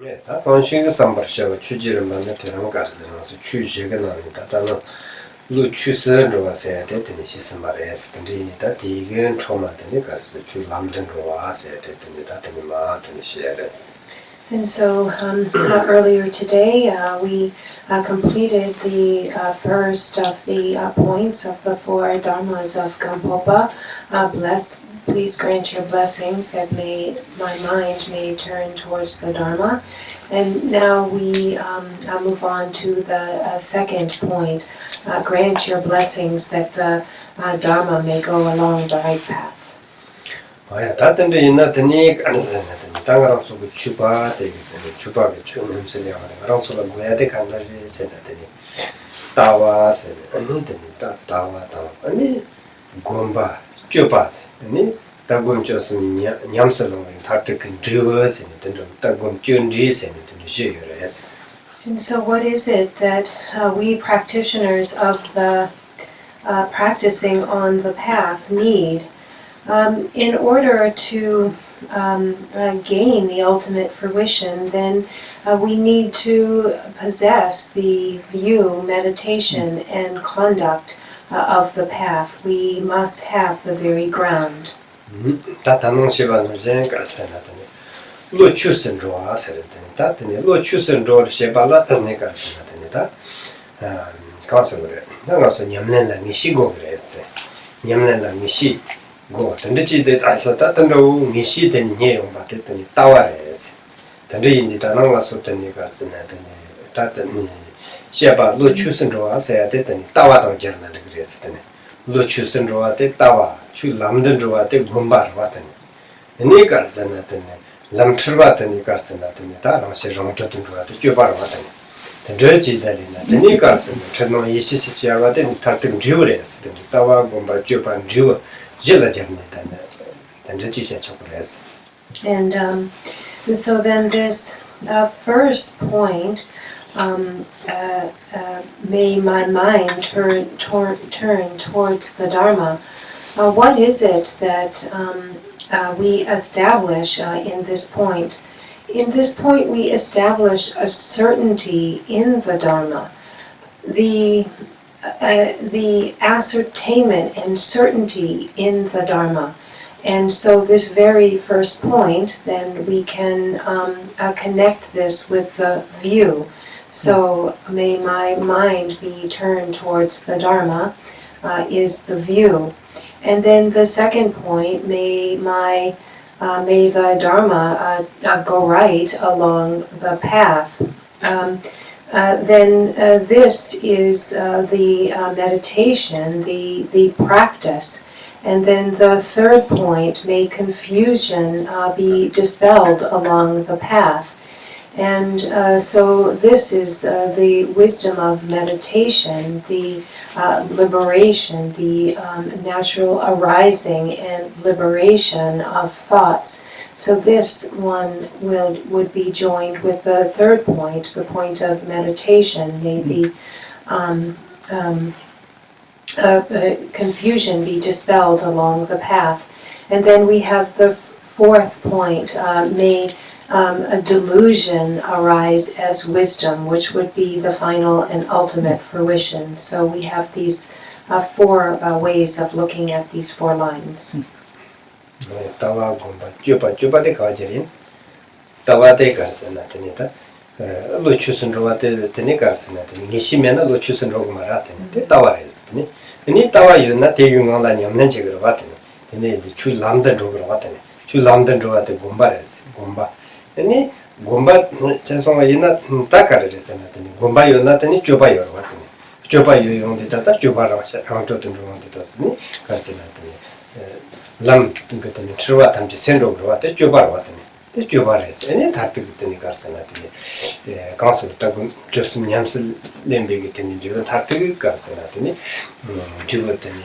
예, 다 본식의 삼발샤가 추지를 만들 때는 가르쳐서 추지가 나옵니다. 다만 루 추스로 와서야 되더니 시스 말에서 근데니다 디겐 초마더니 가르쳐 주 남든로 와서야 되더니 다더니 마더니 시에레스. And so earlier today we completed the first of the points of the four Dharmas of Gampopa. Please grant your blessings that my mind may turn towards the Dharma. And now we move on to the second point. Grant your blessings that the Dharma may go along the right path. 다든지 있나더니 땅가랑서 그 주바 되게 주바게 주면서야 가랑서가 뭐야 돼 간다리 세다더니 따와서 아니더니 따와 아니 곰바 주바세 아니 따곰 줬으니 냠설롱 타르트킨 드르버스 된 따곰 준지세 된 지요레스. And so what is it that we practitioners of the practicing on the path need in order to gain the ultimate fruition? Then we need to possess the view, meditation, and conduct of the path. We must have the very ground. 로 추선 좋아 세르더니 다더니 로 추선 좋아 셰발라 더니 가르쳐더니다 가서 그래 나가서 냠nen라 미시고 그랬대 냠nen라 미시 고 근데지데 아서 다던로 미시 된 내용 받았더니 따와래서 근데인데 나가서 더니 가르쳐더니 다더니 셰발 로 추선 좋아 세야 됐더니 따와도 저러나 그랬더니 로 추선 좋아 때 따와 추 남든 좋아 때 곰바르 왔더니 네 가르쳐더니 lamtrvatani karsanatani ta ramse ramjotun ruatu jubarvatani tendreji dalina teni karsan chano yisisi yarvate tartim jures tawa gomba juban ju jela jamnetana tendreji chakures. And so then this first point, may my mind turn towards the Dharma. What is it that we establish in this point? In this point, we establish a certainty in the Dharma, the ascertainment and certainty in the Dharma. And so this very first point, then we can connect this with the view. So may my mind be turned towards the Dharma is the view. And then the second point, may the Dharma go right along the path. Then this is the meditation, the practice. And then the third point, may confusion be dispelled along the path. And so this is the wisdom of meditation, the liberation, the natural arising and liberation of thoughts. So this one would be joined with the third point, the point of meditation. May the confusion be dispelled along the path. And then we have the fourth point, may a delusion arise as wisdom, which would be the final and ultimate fruition. So we have these four ways of looking at these four lines. Tawa gomba juba de kajerin tawa de garsana tenita lo chusun roate teni garsana teni nishimena lo chusun rog marate te tawa res teni ni tawa yuna te yunga la nyamnen chigro watene teni chu lamdan rog watene chu lamdan roate gomba res gomba teni gomba chesonga yina takare resana teni gomba yuna teni juba yor watene juba yoyong de tata juba ra sha rangtotun rog de tani garsana teni lam tingkatani chirwa tamche senro grwate jobar watani te jobar es ene thatti gitani garsana tini kansu tagum josum nyamsul lembe gitani jiwa thatti garsana tini jiwa tani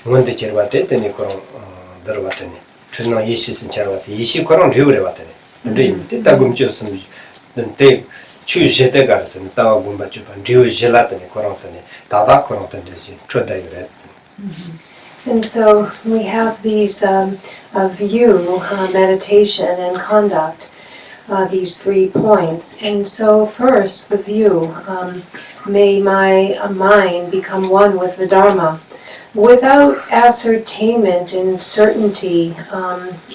monde cherwate tani koron darwatani chino yeshi sin cherwate yeshi koron jiwre watani ndri te tagum josum te chu jete garsana tawa gumba chupan jiwa jelatani koron tani tada koron tani choda yures. And so we have these view, meditation, and conduct. these 3 points. And so first, the view, may my mind become one with the Dharma. Without ascertainment and certainty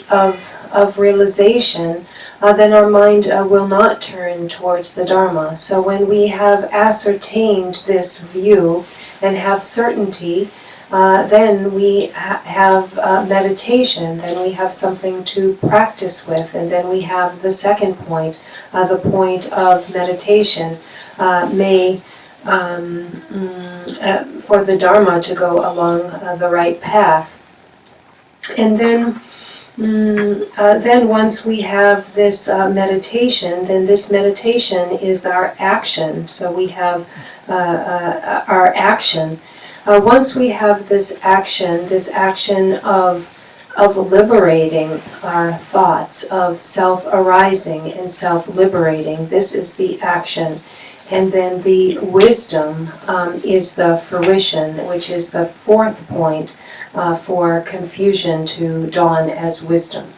of realization, then our mind will not turn towards the Dharma. So when we have ascertained this view and have certainty, then we have meditation, then we have something to practice with, and then we have the second point, the point of meditation, for the Dharma to go along the right path. And then once we have this meditation, then this meditation is our action. So we have our action. Once we have this action of liberating our thoughts, of self-arising and self-liberating, this is the action. And then the wisdom is the fruition, which is the 4th point for confusion to dawn as wisdom.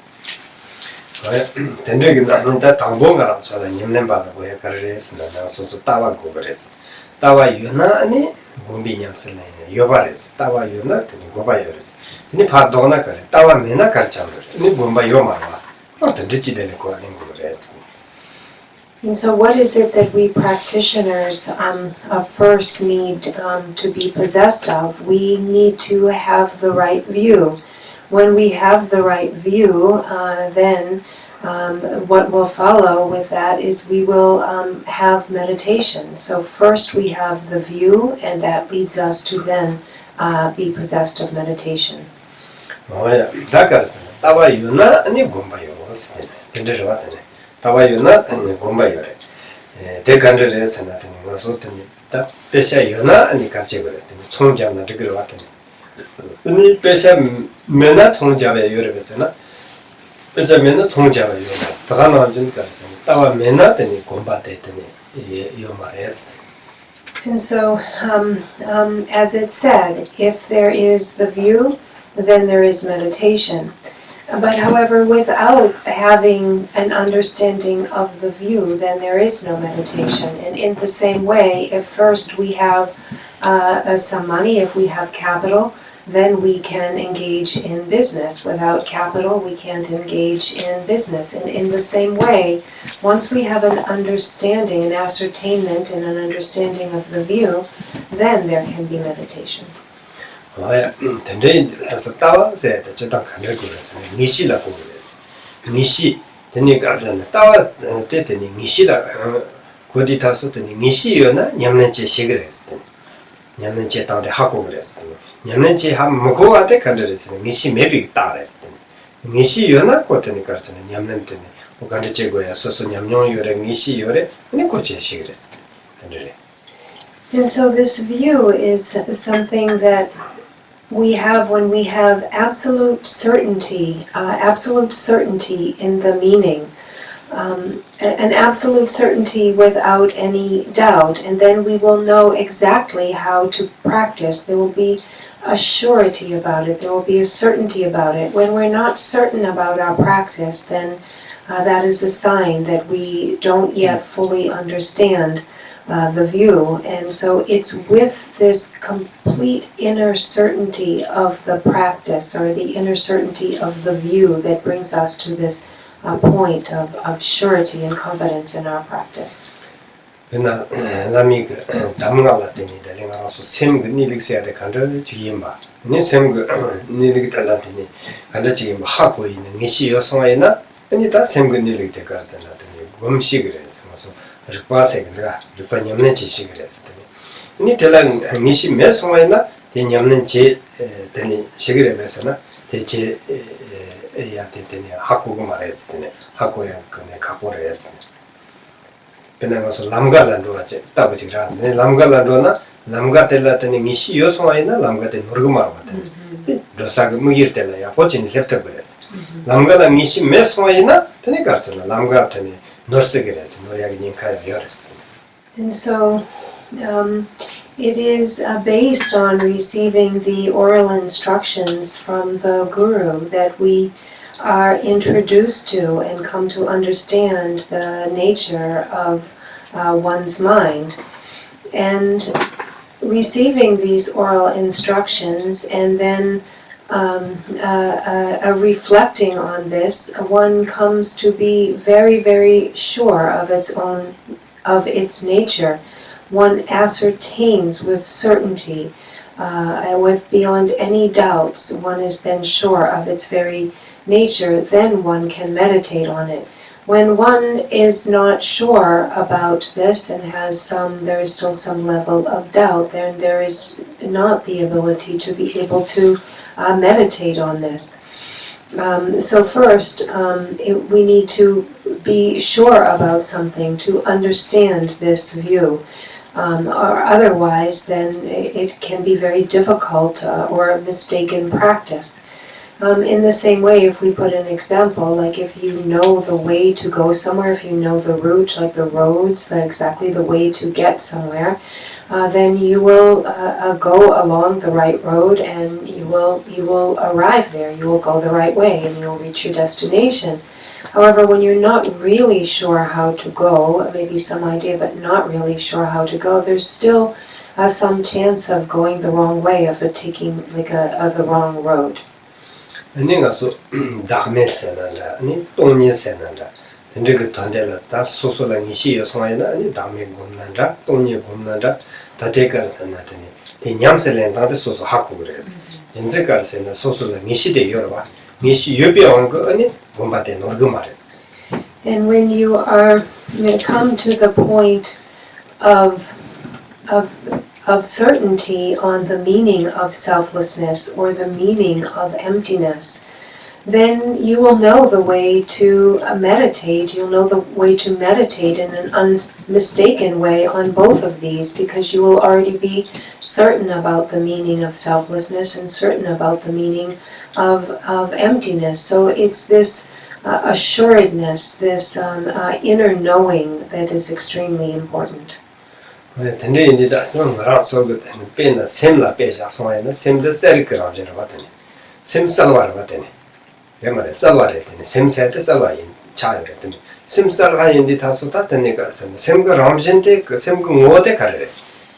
And so what is it that we practitioners first need to be possessed of? We need to have the right view. When we have the right view, then what will follow with that is we will have meditation. So first we have the view, and that leads us to then be possessed of meditation. Tawayuna and Gombayore. They can rest and nothing was certainly that Pesha Yona and the Kachigore, Sonja and the Gravatan. Pesha Mena Sonjava Yorevesena, Pesha Mena Sonjava Yona, Tana Junkas, Tawa Mena and Combated Yoma Est. And so, as it said, if there is the view, then there is meditation. But however, without having an understanding of the view, then there is no meditation. And in the same way, if first we have some money, if we have capital, then we can engage in business. Without capital, we can't engage in business. And in the same way, once we have an understanding, an ascertainment, and an understanding of the view, then there can be meditation. Today, as a tower said, the Chetan Kanagurus, Nishila Gurus. Nishi, the Nikas and the tower, Tetani, Nishila, Koditasu, Nishi, Yamnache cigarettes, Yamnache down the Hakogres, Yamnache Hamago at the countries, Nishi maybe Tares, Nishi, Yona, Kotanikas and Yamnantini, Ugandachegoya, Soso Yamnon, Yore, Nishi, Yore, and the Koche cigarettes. And so this view is something that we have when we have absolute certainty in the meaning, an absolute certainty without any doubt, and then we will know exactly how to practice. There will be a surety about it, there will be a certainty about it. When we're not certain about our practice, then that is a sign that we don't yet fully understand the view. And so it's with this complete inner certainty of the practice, or the inner certainty of the view, that brings us to this point of surety and confidence in our practice. Ripasegna, Ripanyamnechi cigarettes. Nitelan Nishi Meswina, the Yamnenche, the cigarette mesana, the Che Yatitania, Hakumares, Hakoyak, Kapores. Penamos Lamgalan Roche, Tabachira, Lamgalandona, Lamgatella, Nishi Yoswaina, Lamgat and Murguma, Drosag Mugirtella, watching Leptabres. Lamgala Nishi Meswina, Tenegarsana, Lamgatani. And so it is based on receiving the oral instructions from the Guru that we are introduced to and come to understand the nature of one's mind. And receiving these oral instructions and then reflecting on this, one comes to be very, very sure of its nature. One ascertains with certainty, with beyond any doubts. One is then sure of its very nature. Then one can meditate on it. When one is not sure about this and there is still some level of doubt, then there is not the ability to be able to meditate on this. So first, we need to be sure about something, to understand this view. Or otherwise, then it can be very difficult or a mistaken practice. In the same way, if we put an example, like if you know the way to go somewhere, if you know the route, like the roads, exactly the way to get somewhere, then you will go along the right road and you will arrive there. You will go the right way and you will reach your destination. However, when you're not really sure how to go, maybe some idea, but not really sure how to go, there's still some chance of going the wrong way, of it taking like the wrong road. 내가 소 다메세나라 아니 돈니세나라 근데 그 돈데라 다 소소랑 이시여 성아이나 아니 다메 곰난다 돈니 곰난다 다 대가르서나더니 이 냠셀렌 다데 소소 하고 그래서 진짜가르서나 소소랑 이시데 여러봐 이시 옆에 온거 아니 곰바데 놀고 말했어. And when you come to the point of certainty on the meaning of selflessness or the meaning of emptiness, then you will know the way to meditate. You'll know the way to meditate in an unmistaken way on both of these, because you will already be certain about the meaning of selflessness and certain about the meaning of emptiness. So it's this assuredness, this inner knowing that is extremely important. 근데 이제 좀 알아서 배나 샘라 배자 소에는 샘데 셀크라고 저러 봤더니 샘 살와를 봤더니 내 말에 살와를 했더니 샘세한테 살와인 차였더니 샘 살와인데 다소 다더니가 샘그 람신데 그 샘그 뭐데 가래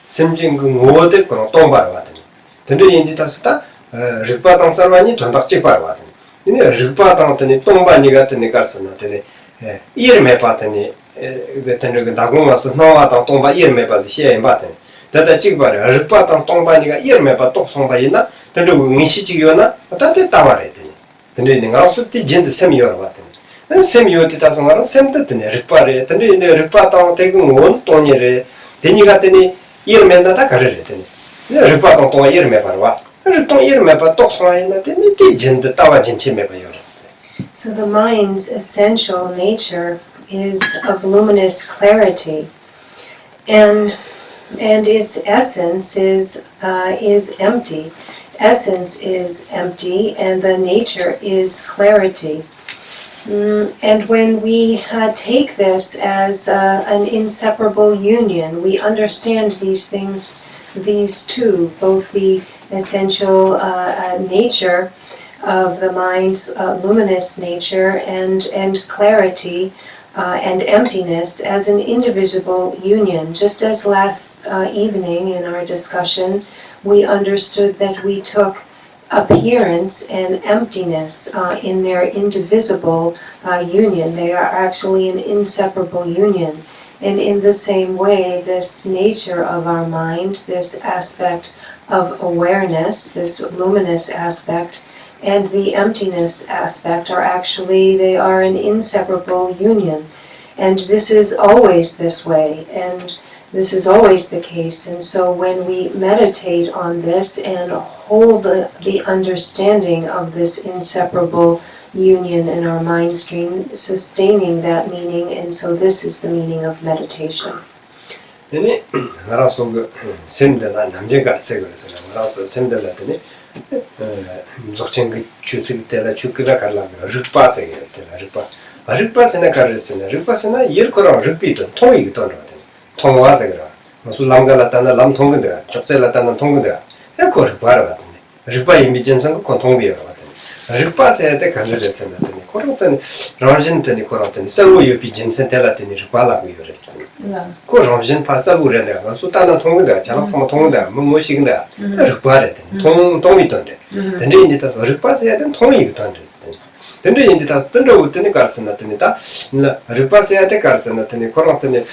샘진 그 뭐데 그런 동바를 봤더니 근데 이제 다소 다 르바당 살와니 돈닥지 바를 봤더니 근데 르바당더니 동바니 같더니 가서나더니 이름에 봤더니 그 나고마서 나와다 동바 이름에 봐도 시에 봤더니 다다 찍바래 르바당 동바니가 이름에 봐 똑송바이나 근데 응시지기요나 다때 따와래더니 근데 내가 어떻게 진짜 샘이여 봤더니 샘이요티 다서 말은 샘뜻더니 르바래 근데 르바당 대고 원 돈이래 되니 갔더니 이름에 나다 가래더니 르바당 동바 이름에 봐라 르동 이름에 봐 똑송바이나 되니 진짜 따와 진치매 봐요. So the mind's essential nature is of luminous clarity, and its essence is empty. Essence is empty, and the nature is clarity. And when we take this as an inseparable union, we understand these things, these two, both the essential nature of the mind's luminous nature and clarity and emptiness as an indivisible union. Just as last evening in our discussion, we understood that we took appearance and emptiness in their indivisible union. They are actually an inseparable union. And in the same way, this nature of our mind, this aspect of awareness, this luminous aspect, and the emptiness aspect they are an inseparable union. And this is always this way, and this is always the case. And so when we meditate on this and hold the understanding of this inseparable union in our mind stream, sustaining that meaning, and so this is the meaning of meditation. 근데 알아서 그 샘들라 남자가 세거든요. 알아서 샘들라더니 무조건 그 주식 때라 주기라 갈라면 르빠세게 때라 르빠세나 가르스나 르빠세나 일거랑 르피도 통이기 돈거든. 통와세거라. 무슨 람갈라다나 람통근데 적셀라다나 통근데 그걸 봐라. 르빠 이미진선 그 통비여라. Rikpasayate kanjiresana tani korotani ramjin tani korotani salu yopi jinsen tela tani rikpala yoresani ko ramjin pa salu renda ga su tana tongda chala sama tongda mo shigda rikpare tani tong itonde tani indita rikpasayate tong itonde tani indita tanda utani karsana tani ta rikpasayate karsana tani korotani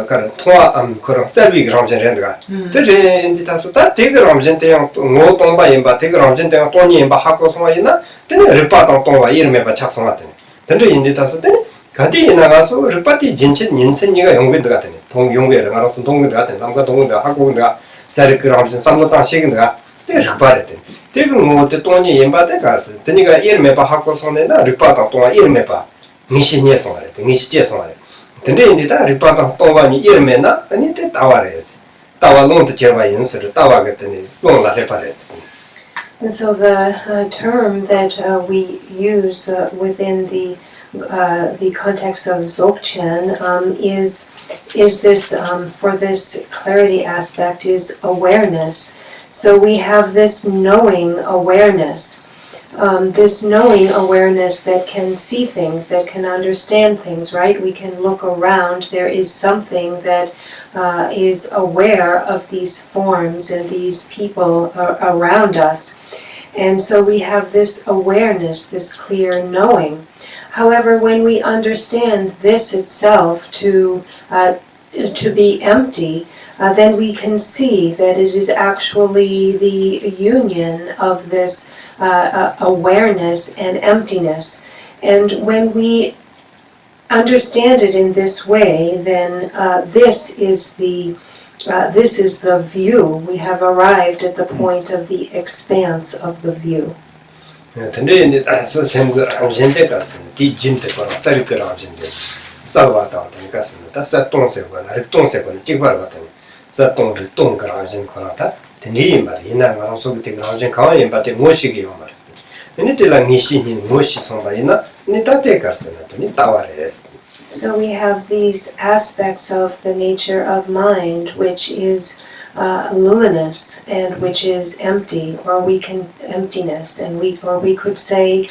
kar toa am korong salu ramjin renda tani indita su ta teg ramjin te ngo tongba imba teg ramjin te toni imba hako soma ina tene rikpa tang tongwa irmeba chaksonga tene tende indi taso tene gadi ina gaso rikpati jinchin ninsen niga yonggendaga tene tong yonggendaga ngarosun tonggendaga tene namga tonggendaga hakogendaga sarik ramjin samlo tang shegendaga tene rikpare tene tege ngo te toni yinba te gaso teniga irmeba hako songa na rikpa tang tongwa irmeba nishi nye songa re nishi je songa re tende indi ta rikpa tang tongwa ni irme na ani te tawa re esi tawa long te jerba yinsere tawa ge tene long la repa re esi. And so the term that we use within the context of Dzogchen is this for this clarity aspect is awareness. So we have this knowing awareness, this knowing awareness that can see things, that can understand things. Right? We can look around. There is something that is aware of these forms and these people around us. And so we have this awareness, this clear knowing. However, when we understand this itself to be empty, then we can see that it is actually the union of this awareness and emptiness. And when we understand it in this way, then this is the view. We have arrived at the point of the expanse of the view. So we have these aspects of the nature of mind, which is luminous and which is empty, or emptiness, and we could say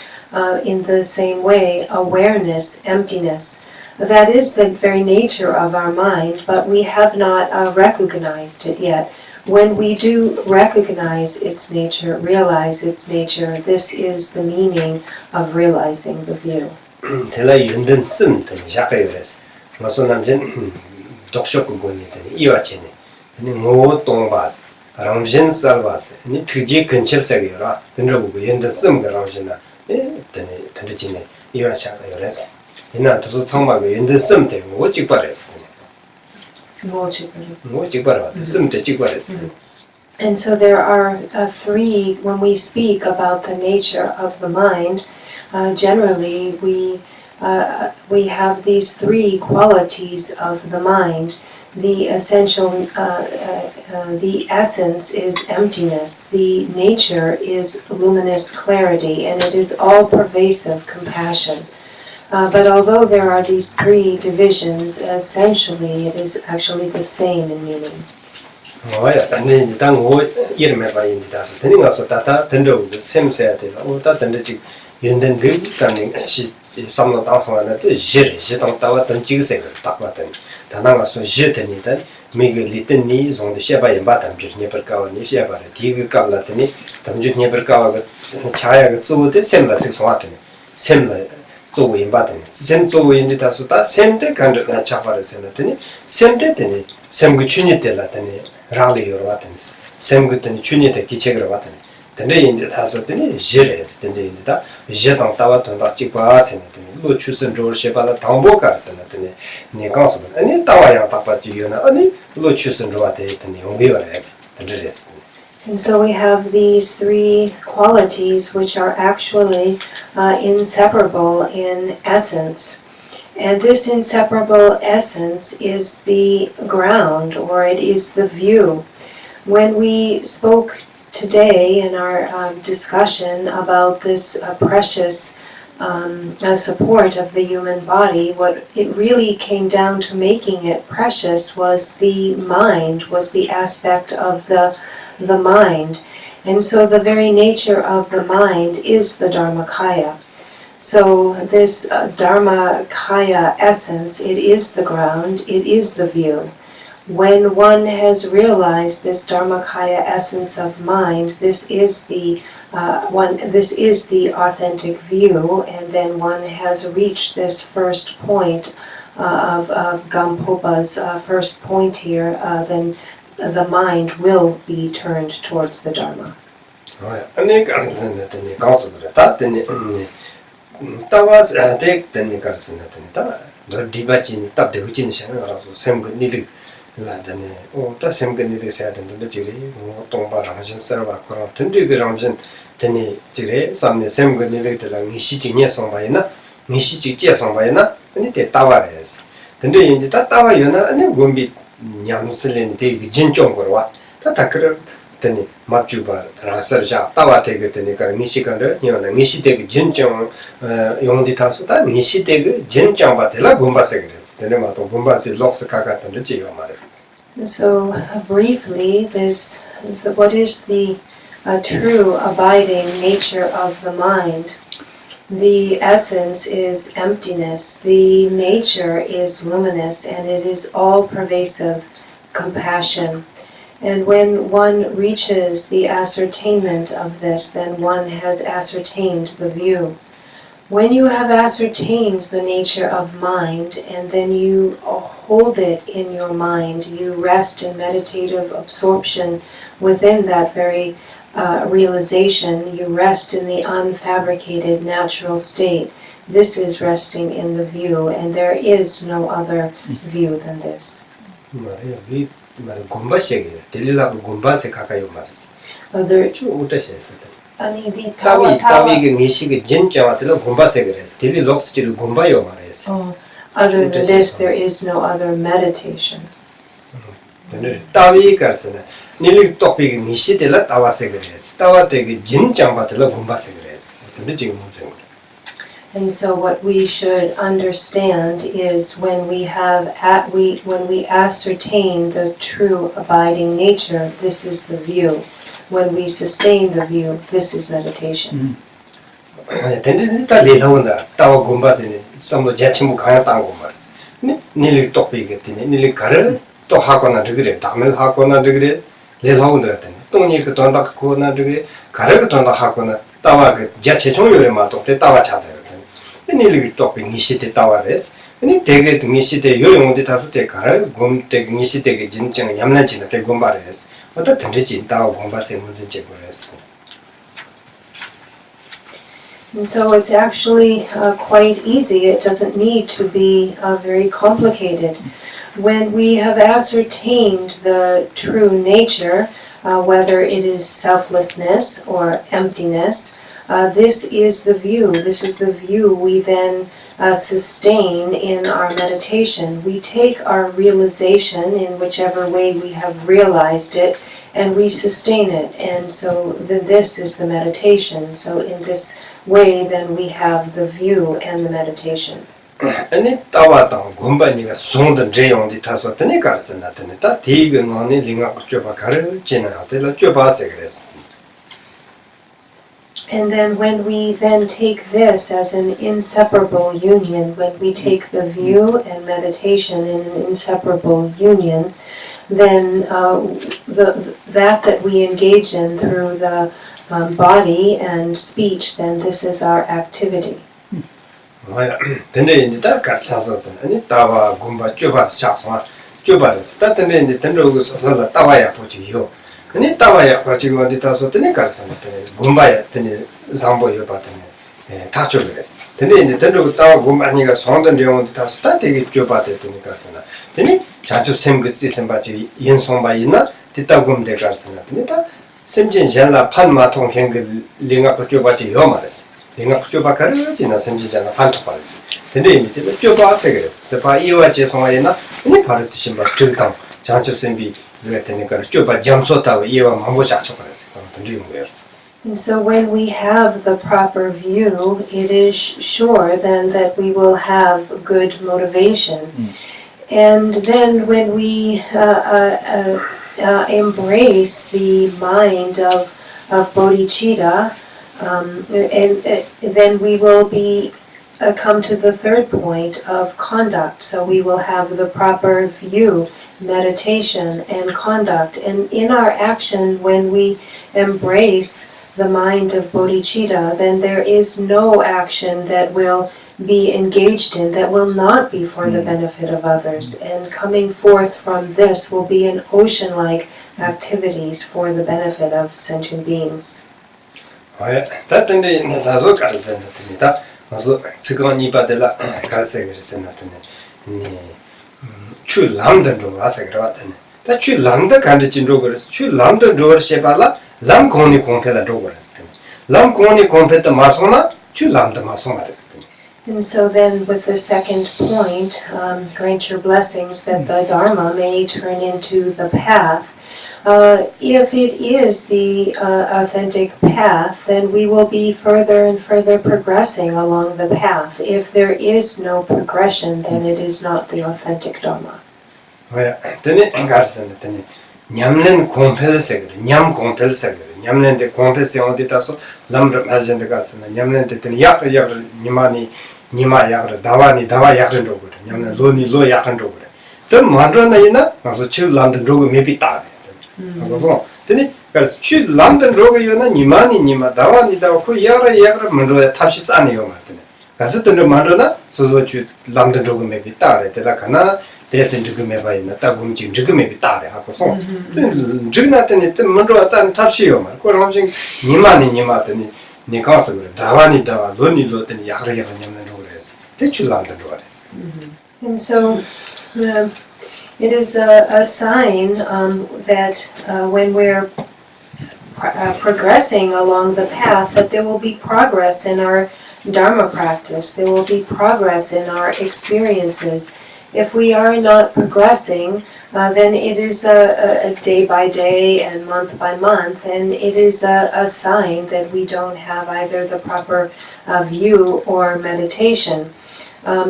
in the same way, awareness, emptiness. That is the very nature of our mind, but we have not recognized it yet. When we do recognize its nature, realize its nature, this is the meaning of realizing the view. And so there are three, when we speak about the nature of the mind, generally we have these three qualities of the mind. The essential, the essence is emptiness. The nature is luminous clarity, and it is all-pervasive compassion. But although there are these three divisions, essentially it is actually the same in meaning. And so we have these three qualities which are actually inseparable in essence. And this inseparable essence is the ground, or it is the view. When we spoke today in our discussion about this precious support of the human body, what it really came down to making it precious was the mind, was the aspect of the mind. And so the very nature of the mind is the Dharmakaya. So this Dharmakaya essence, it is the ground, it is the view. When one has realized this Dharmakaya essence of mind, this is the authentic view, and then one has reached this first point of Gampopa's first point here, then the mind will be turned towards the Dharma. teni mabjuba rasarja tawa tege teni kar nishikande nyona nishitege jinchang yongdi tasu ta nishitege jinchang batela gumba segres teni mato gumba se loksa kaka tende jiyo mares. So briefly, what is the true abiding nature of the mind? The essence is emptiness, the nature is luminous, and it is all-pervasive compassion. And when one reaches the ascertainment of this, then one has ascertained the view. When you have ascertained the nature of mind, and then you hold it in your mind, you rest in meditative absorption within that very realization, you rest in the unfabricated natural state. This is resting in the view, and there is no other view than this. Other than this, there is no other meditation. And so what we should understand is when we ascertain the true abiding nature, this is the view. When we sustain the view, this is meditation. And so it's actually quite easy. It doesn't need to be very complicated. When we have ascertained the true nature, whether it is selflessness or emptiness, this is the view. This is the view we then sustain in our meditation. We take our realization in whichever way we have realized it, and we sustain it. And so then this is the meditation. So in this way, then we have the view and the meditation. And tawa gumba niga songdan jeyong di taso tene karsana tene ta tiga ngoni linga choba kar jena atela choba segres. And then when we then take this as an inseparable union, when we take the view and meditation in an inseparable union, then that we engage in through the body and speech, then this is our activity. Tende indi ta karchaso tene tawa gumba choba chakwa choba des ta tende indi tendo go sola tawa ya pochi yo ani tawa ya pochi go di taso tene karsana tene gumba ya tene zambo yo ba tene ta choba des tende indi tendo tawa gumba niga sondan de di taso ta tege choba de tene karsana tene chachu semgitsi sembachi yin somba ina tita gumde karsana tene ta semjin janla pan ma tong keng linga ko choba chi yo ma des linga choba karu jina semji jana panto parisi. Tende ini tende choba segeres. Tepa iwa je songa ina ini paru tishimba chultang janchuk sembi luga tende karu choba jamso tawa iwa mambo chakcho parisi. Tende yungu yeres. And so when we have the proper view, it is sure then that we will have good motivation. And then when we embrace the mind of of bodhicitta, and then we will be come to the third point of conduct. So we will have the proper view, meditation, and conduct. And in our action, when we embrace the mind of bodhicitta, then there is no action that will be engaged in that will not be for the benefit of others. And coming forth from this will be an ocean-like activities for the benefit of sentient beings. 그래서 지금 이바들라 갈색 그랬었는데 추 람던로 와서 그러더니 다추 람다 간지진로 그랬어 추 람던로 셰발라 람코니 콤페다로 그랬어 람코니 콤페다 마소나 추 람다 마소나 그랬어. And so then with the second point, grant your blessings that the Dharma may turn into the path. If it is the authentic path, then we will be further and further progressing along the path. If there is no progression, then it is not the authentic Dharma. Then 가르쳤더니 냠는 콤펠세 그래 냠 콤펠세 그래 냠는데 콤펠세 어디 가서 남들 맞는데 가서 냠는데 약을 니마 약을 다와 약을 줘 그래 냠는 로 약을 줘 그래 또 만들어내나 가서 칠 람든 로고 메비다 그래서 되니 그래서 칠 람든 로고 요나 니마 다와 그 약을 만들어야 탑시 짜네요 말더니 가서 또 만들어나 소소 칠 람든 로고 메비다 그래라 가나 대신 지금 해봐야나 따금지 지금 해비다래 하고서 지금 나한테 또 만들어 짠 탑시요 말 그럼 엄청 니마더니 네 가서 그래 다와 로니로더니 약을 냠는 로고 그랬어 대출 람든 로고 그랬어. And so it is a sign that when we're progressing along the path, that there will be progress in our Dharma practice, there will be progress in our experiences. If we are not progressing, then it is a day by day and month by month, and it is a sign that we don't have either the proper view or meditation.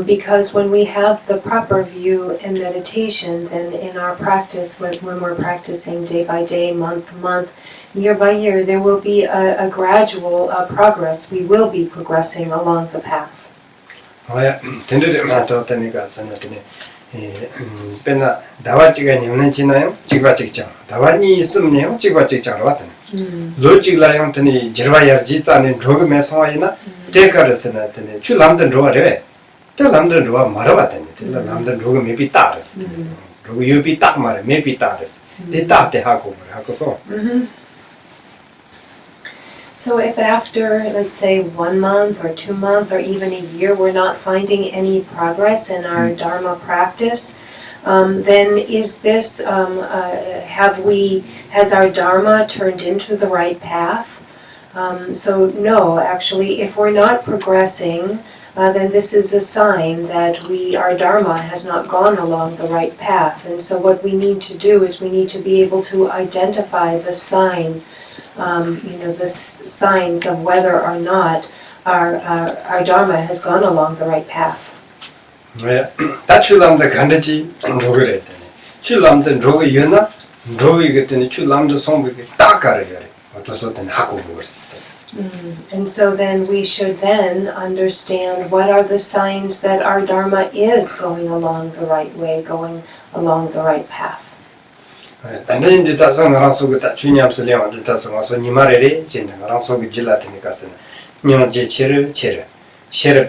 Because when we have the proper view and meditation, then in our practice, when we're practicing day by day, month to month, year by year, there will be a gradual progress. We will be progressing along the path. 된데 맞다니까 선생님이 배나 다와지가 있는 지나요 찍바 찍자 다와니 있으면요 찍바 찍자로 왔더니 로직라용더니 저와야지 짜는 조금에서 와이나 대가르스나 했더니 출람든 로아래 남들 로아 말아봤더니 남들 로가 맵이 따르스 로가 유비 딱 말해 맵이 따르스 내 따때 하고서 So if after, let's say, 1 month or 2 months or even a year, we're not finding any progress in our Dharma practice, then is this, has our Dharma turned into the right path? So no, actually, if we're not progressing, then this is a sign that our Dharma has not gone along the right path. And so what we need to do is we need to be able to identify the sign, the signs of whether or not our Dharma has gone along the right path. 다 출람도 간다지 로그래 했더니 출람도 로그 여나 로그 그랬더니 출람도 송비게 딱 가려요. 어떠서든 하고 그랬어. And so then we should then understand what are the signs that our Dharma is going along the right way, going along the right path. 단단히 다서 나랑 속에 주님께서 레만데 다서 와서 니 말에 진짜 나랑 속에 질라테니까서 녀제 체르 셰럽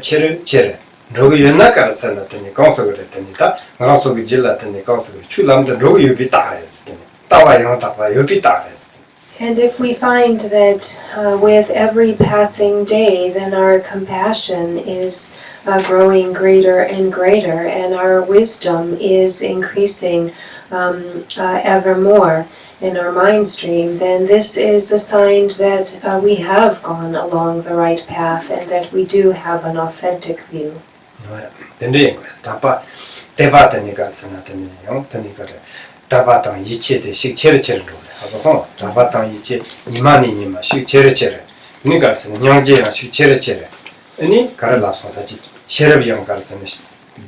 로그 연나가서 나더니 가서 그랬더니다 나랑 속에 질라테니 가서 출람도 로그 유비 따했어. 따와 영어 따와 유비 따했어. And if we find that with every passing day, then our compassion is growing greater and greater, and our wisdom is increasing ever more in our mind stream, then this is a sign that we have gone along the right path and that we do have an authentic view. 근데 답바 대바다니까 선하더니 영터니까 답바당 이치의 식체르체르로 하고서 답바당 이치 니마니니마 식체르체르 그러니까 냥제야 식체르체르 아니 가라랍서다지 셰럽이랑 가르서는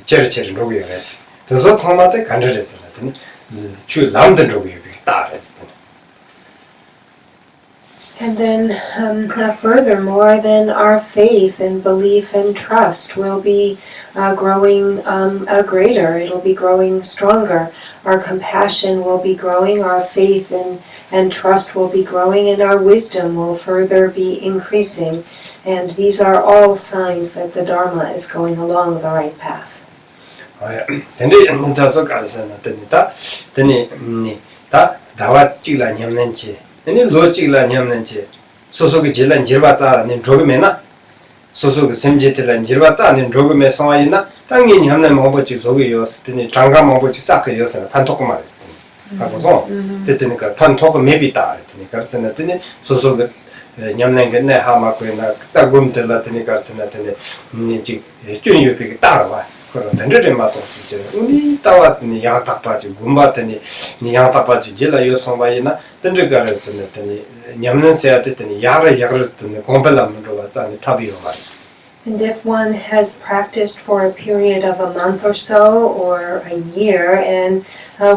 체르체르 로그여서 그래서 토마토 간절해서 하더니 주 람든 로그여 따라서 And then furthermore, then our faith and belief and trust will be growing greater. It'll be growing stronger. Our compassion will be growing, our faith and trust will be growing, and our wisdom will further be increasing. And these are all signs that the Dharma is going along the right path. 근데 다소 가르쳐나 되니다. 되니 다 다와 찌라 냠는지. 아니 로찌라 냠는지. 소소기 질란 질바자는 조금에나 소소기 샘제들란 질바자는 조금에 성화이나 당연히 함는 뭐버지 저기요. 되니 장가 뭐버지 싹여서 판토고 말했어. 하고서 됐으니까 판토고 맵이다. 되니 가르쳐나 되니 소소기 냠는 게 내 하마고나 따금들라 되니 가르쳐나 되니 니 준유비가 따라와. 그런 던들에 맞도 진짜 우리 따왔니 양탁바지 군바더니 니 양탁바지 질라 요송바이나 던들가르스네 더니 냠는 세야 됐더니 야를 야르더니 공벨라면 로라자니 타비요 말. And if one has practiced for a period of a month or so, or a year, and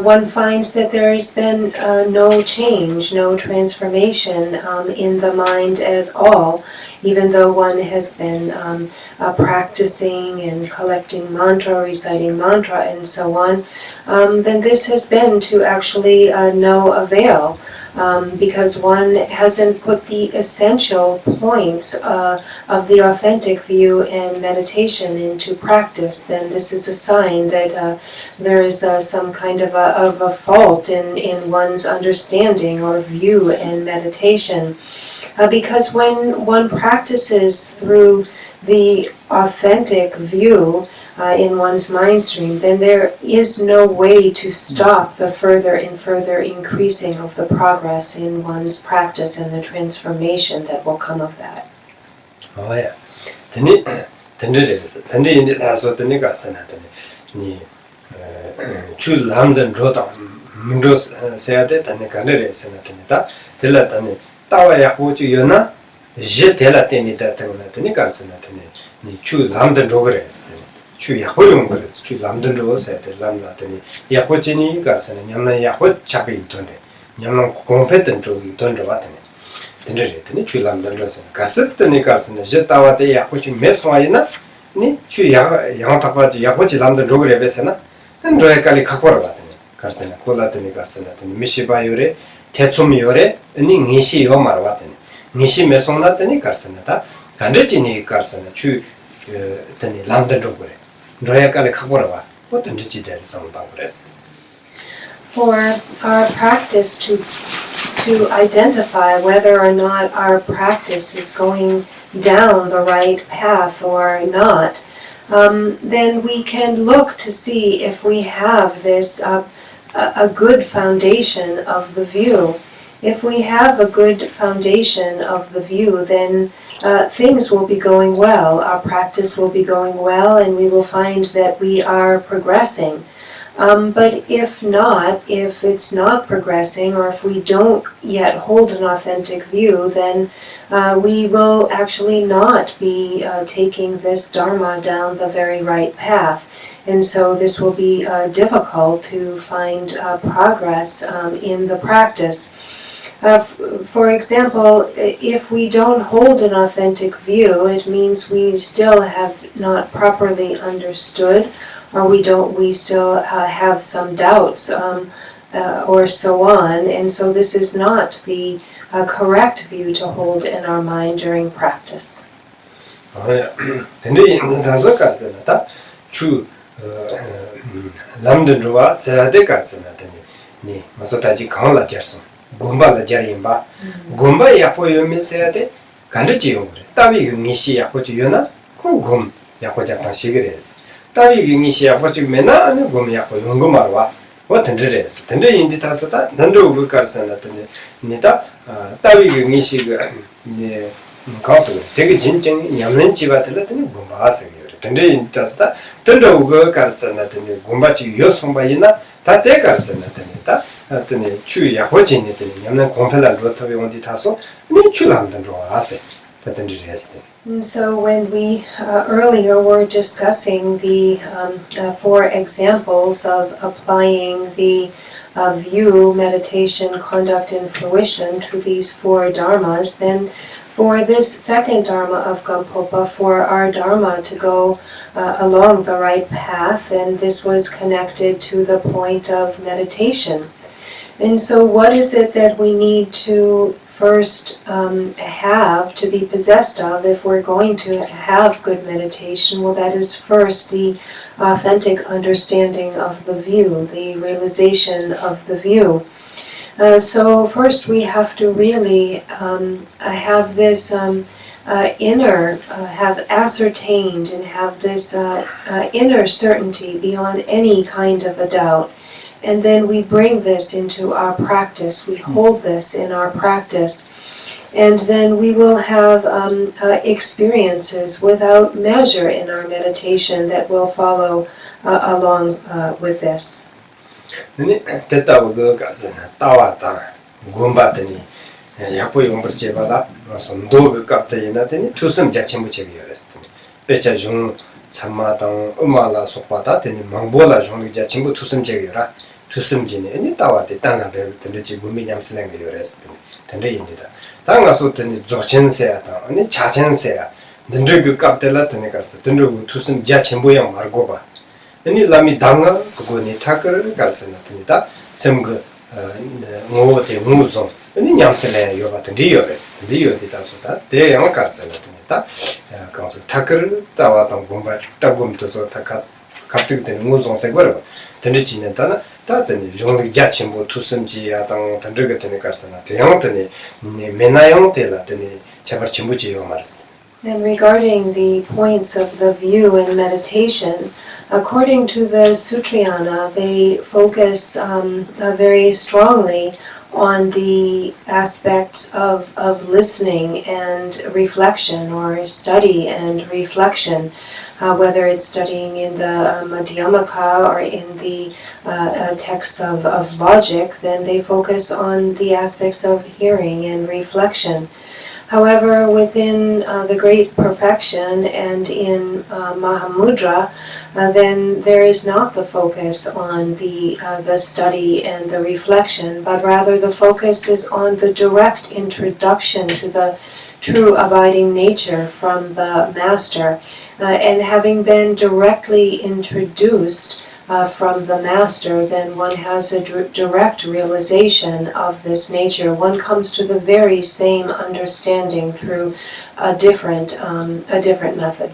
one finds that there has been no change, no transformation in the mind at all, even though one has been practicing and collecting mantra, reciting mantra, and so on, then this has been to actually no avail. Because one hasn't put the essential points of the authentic view and meditation into practice, then this is a sign that there is some kind of a fault in one's understanding or view and meditation. Because when one practices through the authentic view in one's mind stream, then there is no way to stop the further and further increasing of the progress in one's practice and the transformation that will come of that. Oh yeah. Then 다소 되니 가서나더니 니 줄람든 로다 문도 세야데 다니 가네레서나더니다. 들라더니 따와야 고주요나 제 들라더니다 때문에더니 가서나더니 니 줄람든 로그레스 추 야호용 거랬어. 추 람든 로세 때 람다더니 야호진이 가서는 냠나 야호 잡이 돈데 냠나 공패던 쪽이 돈데 왔더니 근데더니 추 람든 로세 가스더니 가서는 제 따와대 야호지 메스와이나 니 추 양타바지 야호지 람든 로그레 베세나 근로에까지 갖고 왔더니 가서는 콜라더니 가서는 미시바요레 대초미요레 니 니시요 말 왔더니 니시 메송나더니 가서는다 간데지니 가서는 추 더니 람든 로그레 For our practice to identify whether or not our practice is going down the right path or not, then we can look to see if we have this a good foundation of the view. If we have a good foundation of the view, then things will be going well, our practice will be going well, and we will find that we are progressing. But if not, if it's not progressing, or if we don't yet hold an authentic view, then we will actually not be taking this Dharma down the very right path. And so this will be difficult to find progress in the practice. For example, if we don't hold an authentic view, it means we still have not properly understood, or we still have some doubts, or so on. And so this is not the correct view to hold in our mind during practice. 곰바라 자리임바 곰바 야포요 메세야데 간르지용 그래 따위 응이시 야포지 요나 고곰 야포자 다시그레스 따위 응이시 야포지 메나 아니 곰 야포 용고마와 뭐 던드레스 던드 인디 타서다 던드 우부카르산다더니 니다 따위 응이시 그네 가서 되게 진정 냠는 집아들더니 곰바서 던드 인디 타서다 던드 우부카르산다더니 곰바지 요송바이나 다 대가르산다더니다 하더니 추야 호진이더니 냠는 공펠라 로터비 온디 타서 니 추람든 줄 아세 And so when we earlier were discussing the 4 examples of applying the view, meditation, conduct, and fruition to these 4 dharmas, then for this second dharma of Gampopa, for our dharma to go along the right path, and this was connected to the point of meditation. And so what is it that we need to first have to be possessed of if we're going to have good meditation? Well, that is first the authentic understanding of the view, the realization of the view. So first we have to really have this have ascertained and have this inner certainty beyond any kind of a doubt. And then we bring this into our practice, we hold this in our practice, and then we will have experiences without measure in our meditation that will follow along with this. Any lami danga kugoni takar galsana tinita semga ngote muzo any nyamsele yobat diores dio ditasuta de yang galsana tinita kansa takar tawatang gomba tagum to so takat kaptik den muzo segwaro tenjine tana tatani jongli jachimbo tusemji atang tanjega tene galsana de yang tene menayong tela tene chabar chimbuji yomaras. And regarding the points of the view in meditation, according to the Sutrayana, they focus very strongly on the aspects of listening and reflection, or study and reflection, whether it's studying in the Madhyamaka or in the texts of logic, then they focus on the aspects of hearing and reflection. However, within the great perfection and in Mahamudra, then there is not the focus on the study and the reflection, but rather the focus is on the direct introduction to the true abiding nature from the Master. And having been directly introduced from the Master, then one has a direct realization of this nature. One comes to the very same understanding through a different method.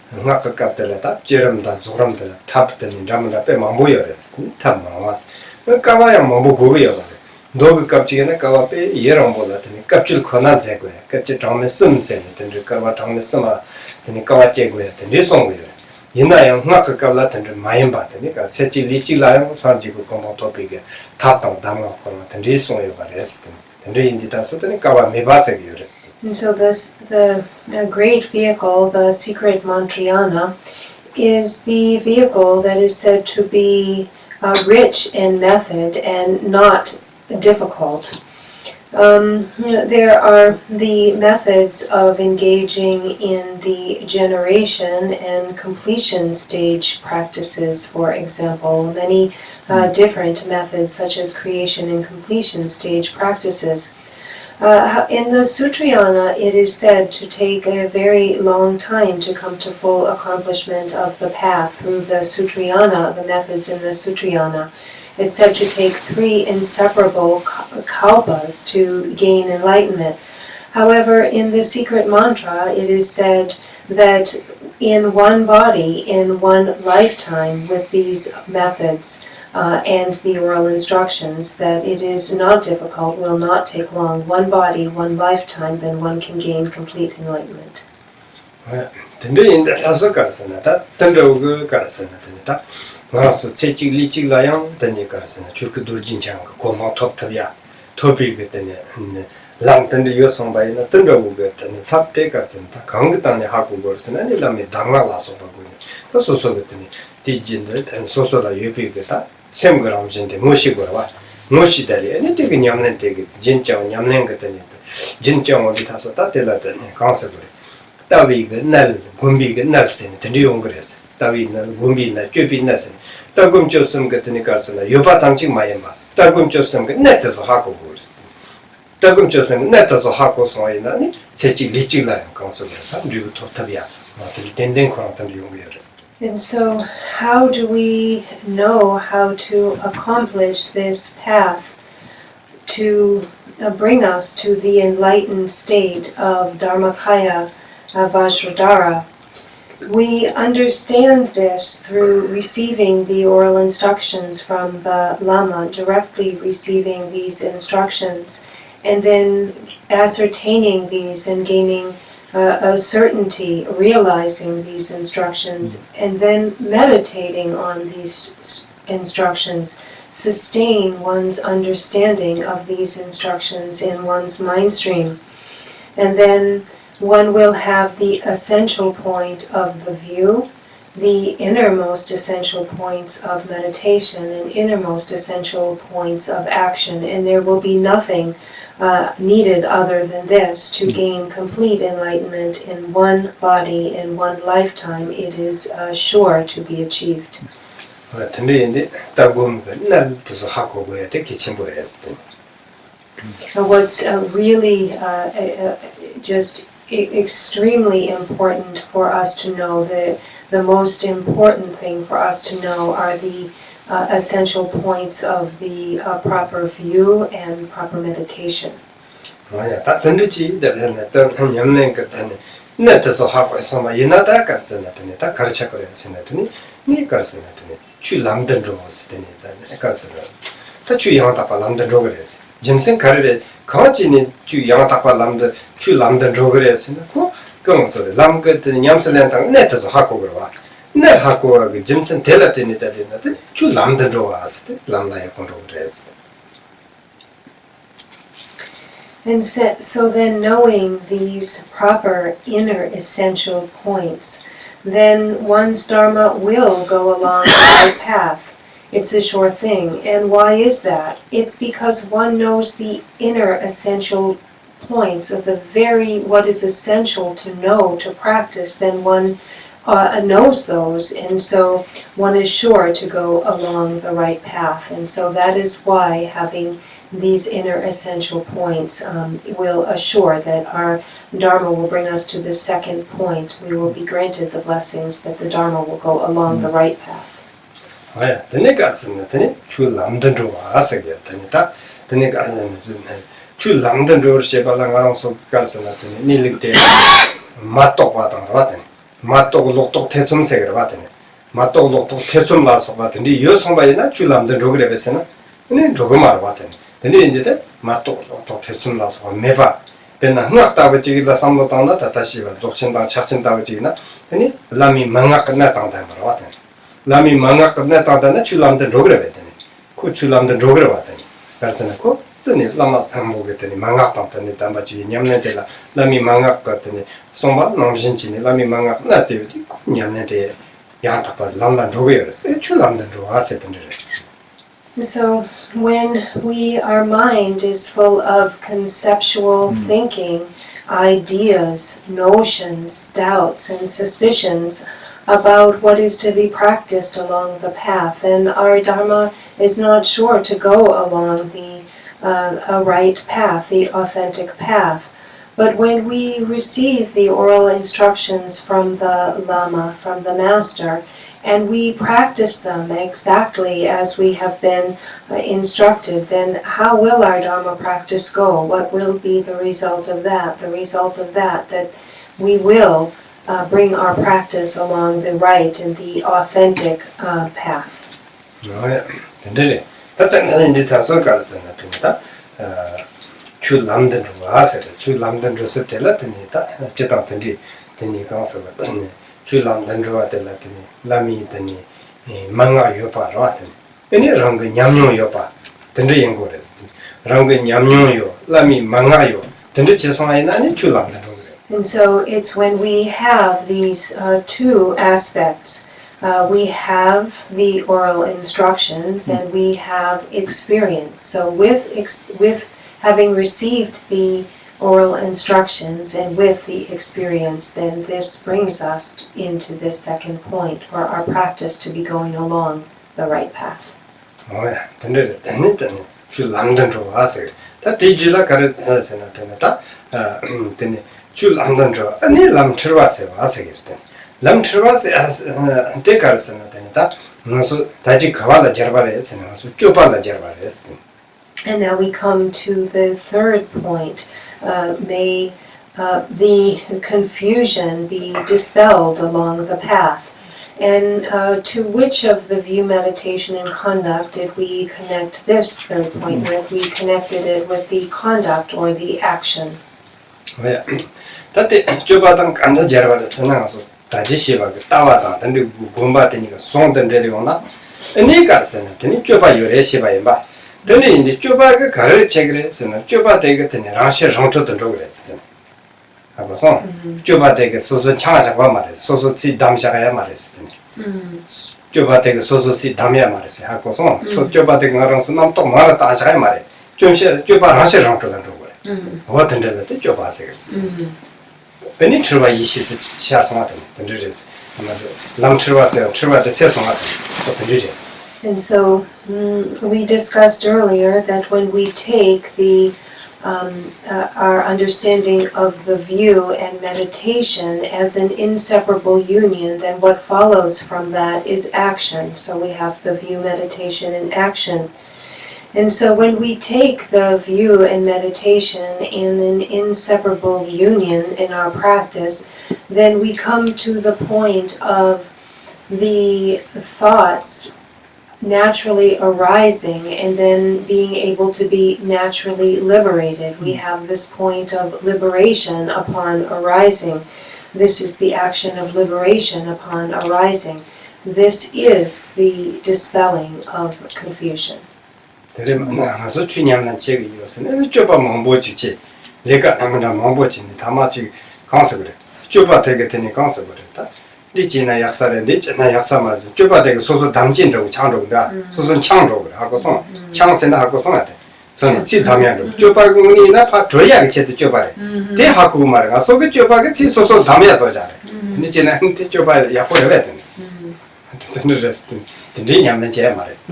Ngaka kaptelata, jeramda, zoramda, taptani, ramda, pe mamboyores, tammas. Kawaya mambo goyo. Dog kapchina kawape, yerambola, capture konazego, capture Thomas Simpson, and recover Thomas Summer, and Kawachego, and this one with Yinayam, Ngaka Kalat and Mayamba, and Seti Lichi Lion, Sanjigo Combo topic, Tapam, Dama, and this one over resting. And they in the Tasutani Kawa Mevasegures. And so the great vehicle, the secret Mantrayana, is the vehicle that is said to be rich in method and not difficult. There are the methods of engaging in the generation and completion stage practices, for example, many different methods such as creation and completion stage practices. In the Sutrayana, it is said to take a very long time to come to full accomplishment of the path through the Sutrayana, the methods in the Sutrayana. It's said to take 3 inseparable kalpas to gain enlightenment. However, in the secret mantra, it is said that in one body, in one lifetime, with these methods, and the oral instructions, that it is not difficult, will not take long. One body, one lifetime, then one can gain complete enlightenment. lamtende yosong bai na tundra uge tani tap te karsen ta kangtani haku gorsen ani lami danga la so baguni to so so getani ti jinde tan so so la yupi ge ta sem gram jinde moshi gorwa moshi dali ani te nyamnen te ge jincha nyamnen ge tani jincha mo ta so ta te la tani kanse gore tawi ge nal gumbi ge nal sen tani yongres tawi nal gumbi na chepi na sen ta gum chosum ge tani karsen yoba changching mayema ta gum chosum ge net so haku gorsen Dagum chosen netazo hako soina ni sechi lichila consulta riu totabia denden kwantam yungyeres. And so, how do we know how to accomplish this path to bring us to the enlightened state of Dharmakaya Vajradhara? We understand this through receiving the oral instructions from the Lama, directly receiving these instructions, and then ascertaining these and gaining a certainty, realizing these instructions, and then meditating on these instructions, sustain one's understanding of these instructions in one's mind stream. And then one will have the essential point of the view, the innermost essential points of meditation, and innermost essential points of action, and there will be nothing needed other than this to gain complete enlightenment in one body, in one lifetime. It is sure to be achieved. What's really just extremely important for us to know, the most important thing for us to know are the essential points of the proper view and proper meditation. And so then, knowing these proper inner essential points, then one's Dharma will go along the right path. It's a sure thing. And why is that? It's because one knows the inner essential points of the very, what is essential to know, to practice, then one knows those, and so one is sure to go along the right path. And so that is why having these inner essential points will assure that our Dharma will bring us to the second point. We will be granted the blessings that the Dharma will go along the right path. 마똑 록똑 태좀 세그라 바테네 마똑 록똑 태좀 라서 바테니 요송바이나 줄람데 로그레베스나 네 로그마르 바테네 근데 이제 마똑 록똑 태좀 라서 메바 벤나 흥악다버지기다 삼보탄다 다다시바 족친당 착친다버지기나 아니 라미 망악나 당다 바테네 라미 망악나 당다나 줄람데 로그레베테네 그 줄람데 로그레 바테네 그래서나고 tene lama thambo ge tene mangak tam tene tamba chi nyamne de la lami mangak ka tene somba namjin chi ne lami mangak na te di nyamne de ya ta pa lamla joge res e chu lamda jo ase tene res. So when our mind is full of conceptual thinking, ideas, notions, doubts, and suspicions about what is to be practiced along the path, then our Dharma is not sure to go along a right path, the authentic path. But when we receive the oral instructions from the Lama, from the Master, and we practice them exactly as we have been instructed, then how will our Dharma practice go? What will be the result of that? The result of that we will bring our practice along the right and the authentic path. 나는 이제 다소 가르쳐나 된다. 줄 남든 거 아세요? 줄 남든 거 습텔라 되니다. 제가 된지 되니 가서 봤더니 줄 남든 거 되라 되니 라미 되니 망아 요파로 왔더니 얘네 랑그 냠뇨 요파 된지 연구했어. 랑게 냠뇽요 라미 망아요 근데 죄송하이나 아니 줄랑다 And so it's when we have these two aspects. We have the oral instructions and we have experience. So with having received the oral instructions and with the experience, then this brings us into this second point, or our practice to be going along the right path. 뭐야 근데 줄랑다 좀 하세요 다 디지라 가르쳐서나 되나다 근데 줄랑다 좀 아니 람트와세요 하세요 람트와세 때 가르쳐서나 되나다 무슨 다지 가발라 저발에서나 무슨 쪼발라 저발에서 And now we come to the third point. May the confusion be dispelled along the path. And to which of the view, meditation, and conduct did we connect this third point with? We connected it with the conduct or the action. 왜? 다때 쪼바당 간다 저발에서나 다지 시바가 따와다 근데 공부하더니까 송던 데리오나 아니 가르쳐서나 되니 쪼바 요래 시바에 봐 근데 이제 쪼바가 가르치기를 쪼바 되겠더니 라시 정초던 쪽을 했을 하고서 쪼바 되게 소소 창아자가 말했어 소소치 담샤가야 말했을 쪼바 되게 소소치 담이야 말했어 하고서 쪼바 되게 가랑서 남또 말았다 하자가 말해 좀시 쪼바 라시 정초던 쪽을 어떤 데도 쪼바서 그랬어 베니 트르바 이시스 시아송하던 근데서 아마 남트르바세요 트르바데 세송하던 근데서 And so we discussed earlier that when we take our understanding of the view and meditation as an inseparable union, then what follows from that is action. So we have the view, meditation, and action. And so when we take the view and meditation in an inseparable union in our practice, then we come to the point of the thoughts naturally arising and then being able to be naturally liberated. We have this point of liberation upon arising. This is the action of liberation upon arising. This is the dispelling of confusion. 그래서 주님은 제가 이것은 쪼바 몽보지지 내가 아무나 몽보지니 다마지 강서 그래 쪼바 되게 되니 강서 그랬다 리지나 약사래 리지나 약사 말이지 쪼바 되게 소소 담진으로 창조가 소소 창조를 하고서 창세나 하고서 하대 저는 지 담이야로 쪼바 공이나 파 줘야 제도 쪼바래 대 하고 말이야 소게 쪼바게 지 소소 담이야서 자래 리지나 한테 쪼바 약고를 해야 되네 근데 레스트 리냐면 제 말했어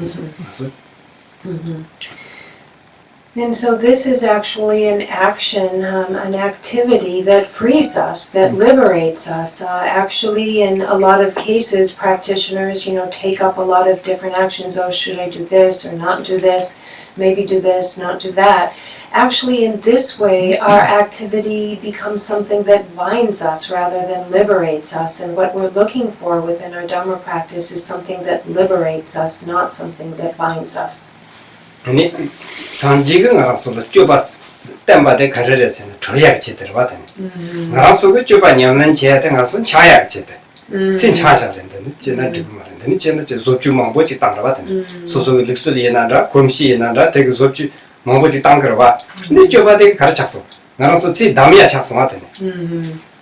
And so this is actually an action, an activity that frees us, that liberates us. Actually, in a lot of cases, practitioners, take up a lot of different actions. Oh, should I do this or not do this? Maybe do this, not do that. Actually, in this way, our activity becomes something that binds us rather than liberates us. And what we're looking for within our Dharma practice is something that liberates us, not something that binds us. 아니 산지가 알아서도 쪼바 땜바데 가르려서는 조약 제대로 받네. 알아서도 쪼바 냠는 제한테 가서 차약 제대. 진 차샤는데 제가 지금 말인데 제가 저 소주만 보지 땅으로 받네. 소소 릭슬이나라 곰시이나라 되게 소주 뭐보지 땅으로 봐. 근데 쪼바데 가르쳤어. 알아서 지 담이야 작성하더니.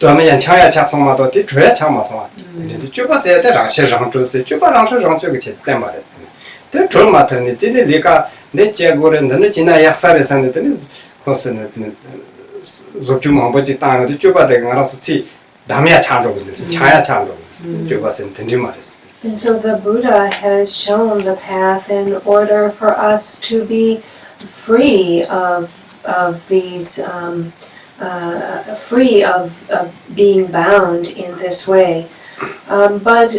담이야 차야 작성마도 돼 줘야 참아서. 근데 쪼바세야 돼 라시랑 줘서 쪼바랑 저랑 저기 제때 말했어. 그 좀 맞더니 근데 내가 내 제고는 지나 약사를 산다더니 코스는 조금 뭐지 땅을 좁아대고 알아서 지 담이야 차로 그랬어. 차야 차로 그랬어. 좁아서 든지 말했어. And so the Buddha has shown the path in order for us to be free of these free of being bound in this way. But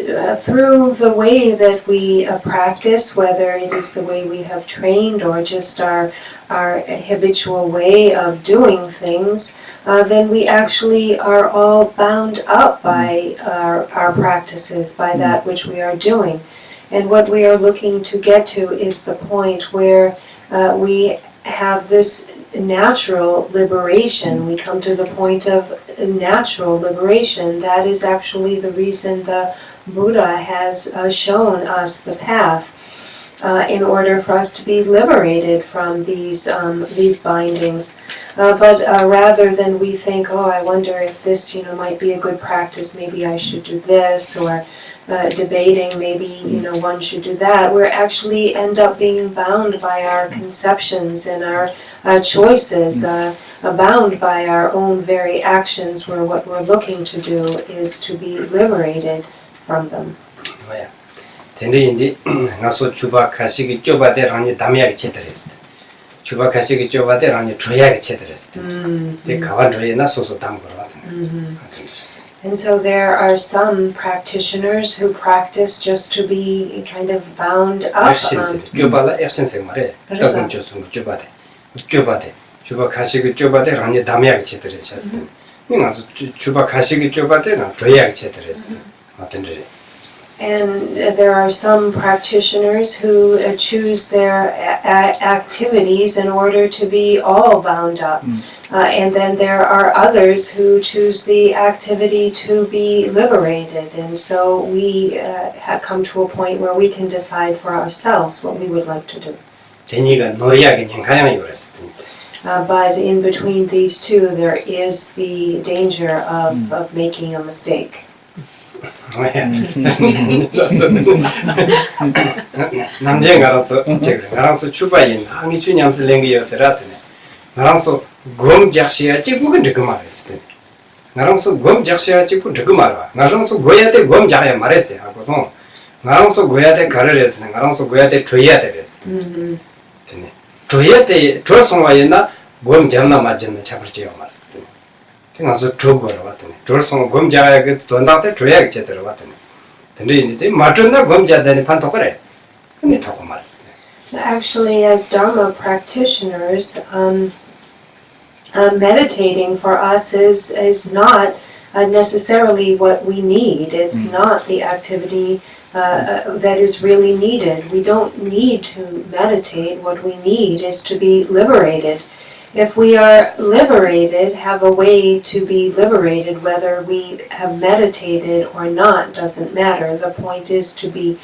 through the way that we practice, whether it is the way we have trained or just our habitual way of doing things, then we actually are all bound up by our practices, by that which we are doing. And what we are looking to get to is the point where we have this natural liberation. We come to the point of natural liberation. That is actually the reason the Buddha has shown us the path. in order for us to be liberated from these bindings. But rather than we think, oh, I wonder if this, might be a good practice, maybe I should do this, or debating, maybe, one should do that, we actually end up being bound by our conceptions and our choices, bound by our own very actions, where what we're looking to do is to be liberated from them. 뭐야. 근데 이제 나서 주박하시기 좁아대라니 담이야게 제대로했어. 주박하시기 좁아대라니 조야게 제대로했어. 그 가wan 조야나 소소 담거라. And so there are some practitioners who practice just to be kind of bound up. 좁아라 액션세 말해. 떡은 좁은 좁아대. 좁아대. 주박하시기 좁아대라니 담이야게 제대로했어. 그래서 주박하시기 좁아대나 조야게 제대로했어. 어떤지. And there are some practitioners who choose their activities in order to be all bound up. And then there are others who choose the activity to be liberated. And so we have come to a point where we can decide for ourselves what we would like to do. But in between these two, there is the danger of making a mistake. 남자가라서 제가라서 주바인 항이 주님스 랭기여서라더니 나랑서 검작시야 찍고는 그 말했을 때 나랑서 검작시야 찍고 그 말아 나랑서 고야대 검작야 말했어요 하고서 나랑서 고야대 가를 했으니 나랑서 고야대 줘야 되랬어 근데 줘야 돼 줘서와이나 검잡나 맞는 잡을지요 말했을 때 그래서 저거로 왔더니 저서 검자가 그 돈한테 줘야 제대로 왔더니 근데 이제 맞는다 검자다니 판독을 근데 더 말했어. Actually, as Dharma practitioners, meditating for us is not necessarily what we need. It's not the activity that is really needed. We don't need to meditate. What we need is to be liberated. If we are liberated, have a way to be liberated, whether we have meditated or not, doesn't matter. The point is to be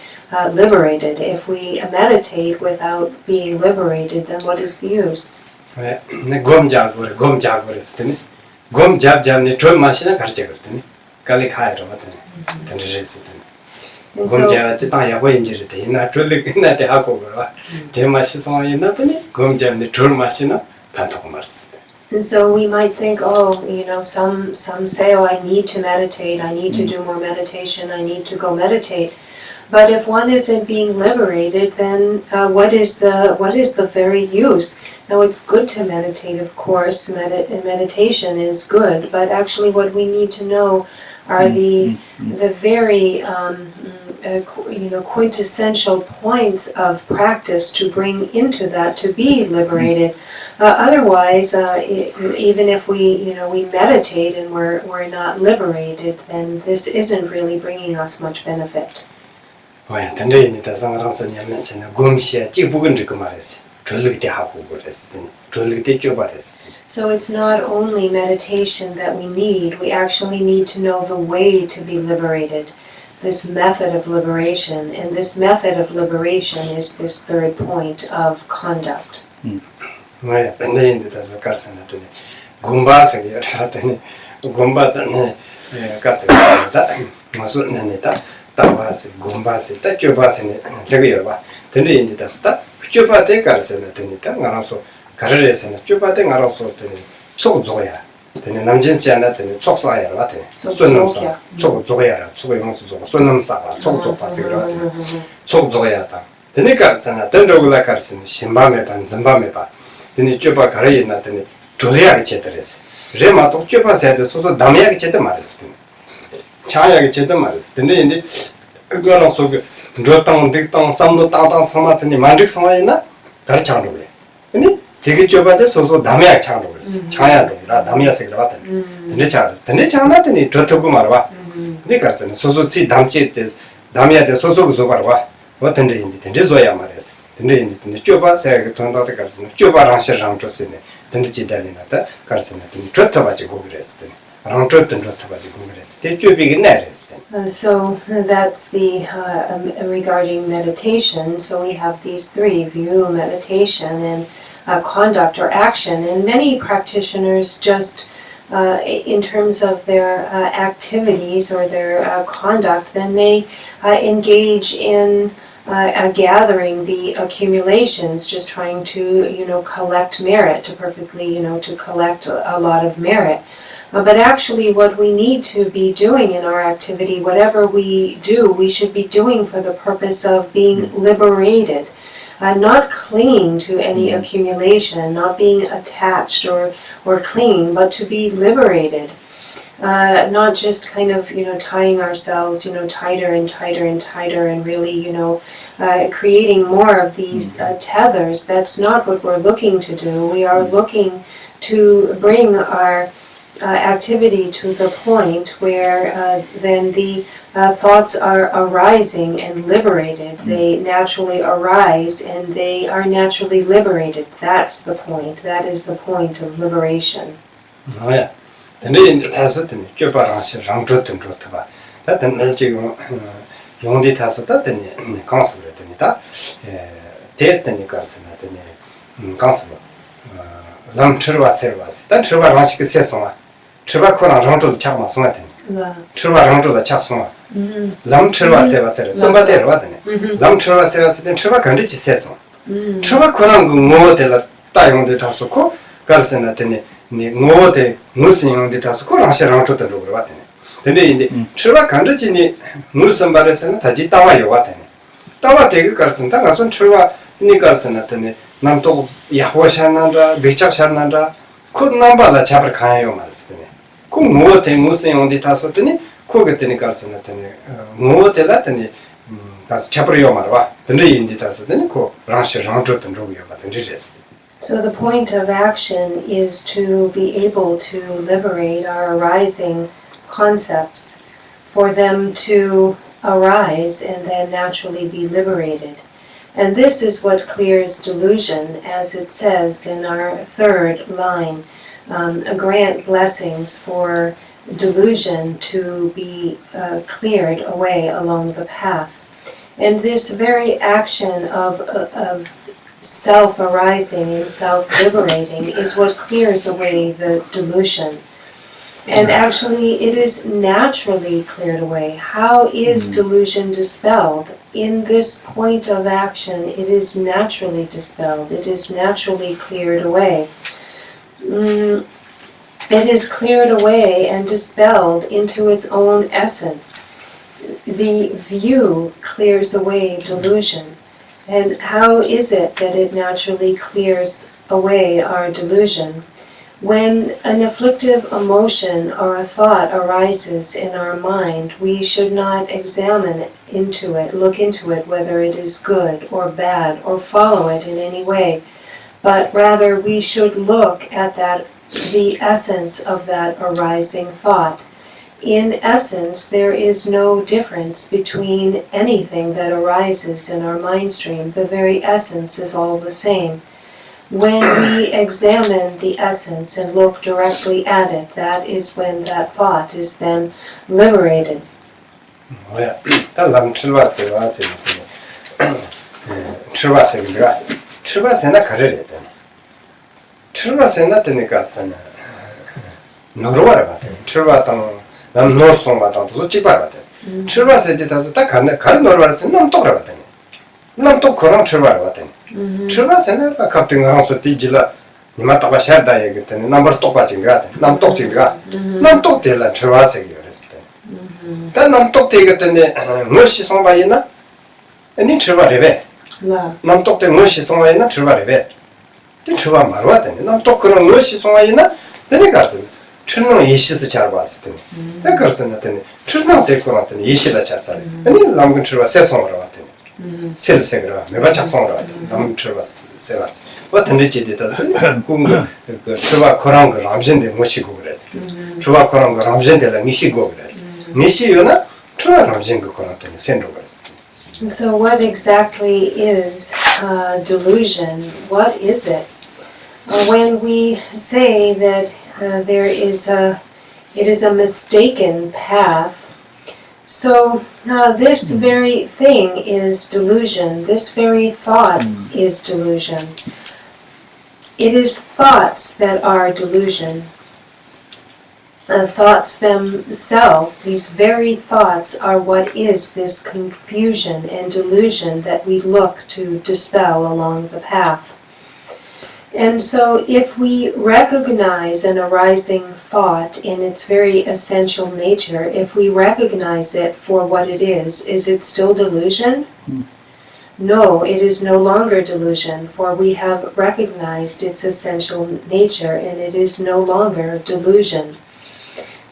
liberated. If we meditate without being liberated, then what is the use? And so we might think, some say, I need to meditate, I need to do more meditation, I need to go meditate. But if one isn't being liberated, then what is the very use? Now it's good to meditate, of course, meditation is good, but actually what we need to know are the very quintessential points of practice to bring into that, to be liberated. Otherwise, even if we meditate and we're not liberated, then this isn't really bringing us much benefit. So it's not only meditation that we need, we actually need to know the way to be liberated, this method of liberation, and this method of liberation is this third point of conduct. 되게 좁아도 소소 남이야 창으로 그랬어. 창야로라 남이야색으로 왔다. 근데 창나더니 저토고 말아. 그러니까 소소치 담치 때 남이야데 소소고 소바라. 어떤데 인데 줘야 말했어. 근데 좁아 새가 돈다도 가르쳐. 좁아랑 시랑 줬으네. 근데 지달이나다 가르쳐네. 저토 가지고 그랬어. So that's the regarding meditation. So we have these three: view, meditation, and conduct or action. And many practitioners just, in terms of their activities or their conduct, then they engage in gathering the accumulations, just trying to, collect merit, to perfectly, to collect a lot of merit. But actually what we need to be doing in our activity, whatever we do, we should be doing for the purpose of being liberated, not clinging to any accumulation, not being attached or clinging, but to be liberated. Not just kind of, tying ourselves, tighter and tighter and tighter and really, creating more of these tethers. That's not what we're looking to do. We are looking to bring our activity to the point where then the thoughts are arising and liberated. They naturally arise and they are naturally liberated. That's the point. That is the point of liberation. Oh, yeah. 근데 다섯 때는 좁아라서 랑조든 좋다. 다들 지금 용디 타서 다더니 강습을 했더니다. 대했더니까 선하더니 강습을 람처와 세르와스. 단 처바라시 그 세송아. 처바 코랑 랑조도 착마 송하더니. 처바 랑조도 착송아. 람처와 세바세르 선바데로 왔더니. 람처와 세바세는 처바 간지치 세송. 처바 코랑 그 뭐들 따용데 타서고 가르선하더니 뭐데 무슨 용데 타서 그랑시 랑초도 그러 왔더니. 근데 이제 처바 간지니 무슨 말에서는 다지 따와 요 왔더니. 따와 되게 가르선다 가서 처바 니 가르선하더니 남도 야호샤난다 비착샤난다 그 남바다 잡을 가요 말스더니. 그 뭐데 무슨 용데 타서더니 그거더니 가르선하더니 뭐데라더니 가서 잡으려 말와. 근데 인디 타서더니 그 랑시 랑초도 그러고 왔더니 이랬어. So the point of action is to be able to liberate our arising concepts, for them to arise and then naturally be liberated. And this is what clears delusion, as it says in our third line, grant blessings for delusion to be cleared away along the path. And this very action of self-arising and self-liberating is what clears away the delusion. And actually, it is naturally cleared away. How is delusion dispelled? In this point of action, it is naturally dispelled. It is naturally cleared away. It is cleared away and dispelled into its own essence. The view clears away delusion. And how is it that it naturally clears away our delusion? When an afflictive emotion or a thought arises in our mind, we should not examine into it, look into it, whether it is good or bad, or follow it in any way. But rather we should look at the essence of that arising thought. In essence, there is no difference between anything that arises in our mind stream. The very essence is all the same. When we examine the essence and look directly at it, that is when that thought is then liberated. 남 노송 받아도 솔직히 봐라대. 출발세 때도 딱 가는 노르바서 남 똑라거든. 남 똑거랑 출발 받더니. 출발세는 갑자기 가서 뒤질라. 니마 따바 샤다 얘기했더니 남버 똑바진가. 남 똑진가. 남 똑들라 출발세기 그랬을 때. 남 똑되겠더니 무엇이 성바이나? 아니 출발해 왜? 남 똑대 무엇이 성바이나 출발해 왜? 그 출발 말 왔더니 남 똑그런 무엇이 성바이나? 되네 가서 천능 이시스 잘 봤을 때는 내가 그랬었는데 천능 데리고 왔더니 이시다 잘 살아. 아니 남근 출발 세송으로 왔더니 세르세그라 매번 작성으로 왔더니 남근 출발 세봤어. 어떤 데지도 그 출발 그런 거 ram진데 모시고 그랬어. 출발 그런 거 ram진데라 미시고 그랬어. 미시요나 출발 ram진 거 그랬더니 센로 그랬어. So what exactly is delusion? What is it? When we say that there is a It is a mistaken path. So this very thing is delusion. This very thought is delusion. It is thoughts that are delusion. Thoughts themselves, these very thoughts, are what is this confusion and delusion that we look to dispel along the path. And so if we recognize an arising thought in its very essential nature, if we recognize it for what it is it still delusion? No, it is no longer delusion, for we have recognized its essential nature, and it is no longer delusion.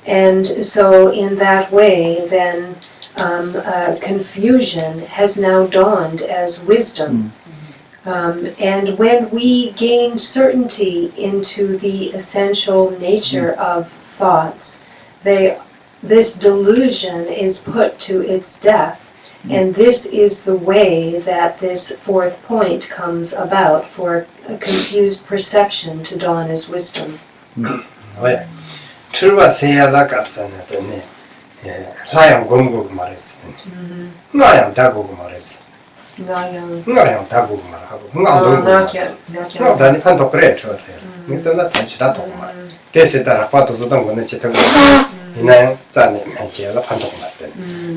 And so in that way, then, confusion has now dawned as wisdom. And when we gain certainty into the essential nature of thoughts, this delusion is put to its death. And this is the way that this fourth point comes about, for a confused perception to dawn as wisdom. Chirwa seya la kapsana tene, layang gomgog mares, ngayang dagog mares, ngayang dagog marhago, ngayang dani panto kre chirwa seya, ngitana tanchira toko mar. Desi dara pato zudang gona chitago, inayang zane manchiya la panto mar tene,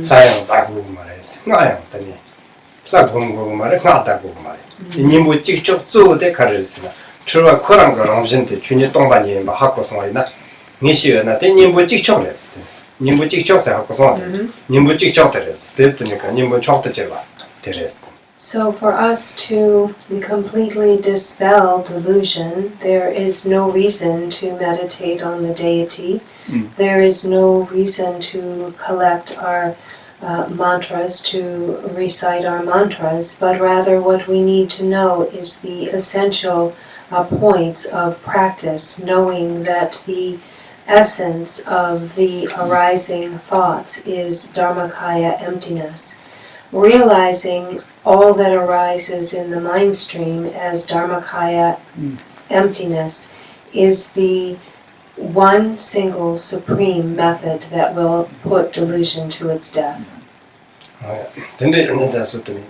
layang dagog mares, ngayang dani, la gomgog mares, ngayang dagog mares. Nimbu chikchok zu de karesina, chirwa korang ka ramshinte, chuni tongba nyemba hako songa 니시나 때 님부 직촉했어. 님부 직촉세 하고 서. 님부 직촉됐어. 됐으니까 님부 촉도제가 됐어. So for us to completely dispel delusion, there is no reason to meditate on the deity. There is no reason to collect our mantras, to recite our mantras, but rather what we need to know is the essential points of practice, knowing that the essence of the arising thoughts is Dharmakaya emptiness. Realizing all that arises in the mind stream as Dharmakaya emptiness is the one single supreme method that will put delusion to its death. 근데 내가서더니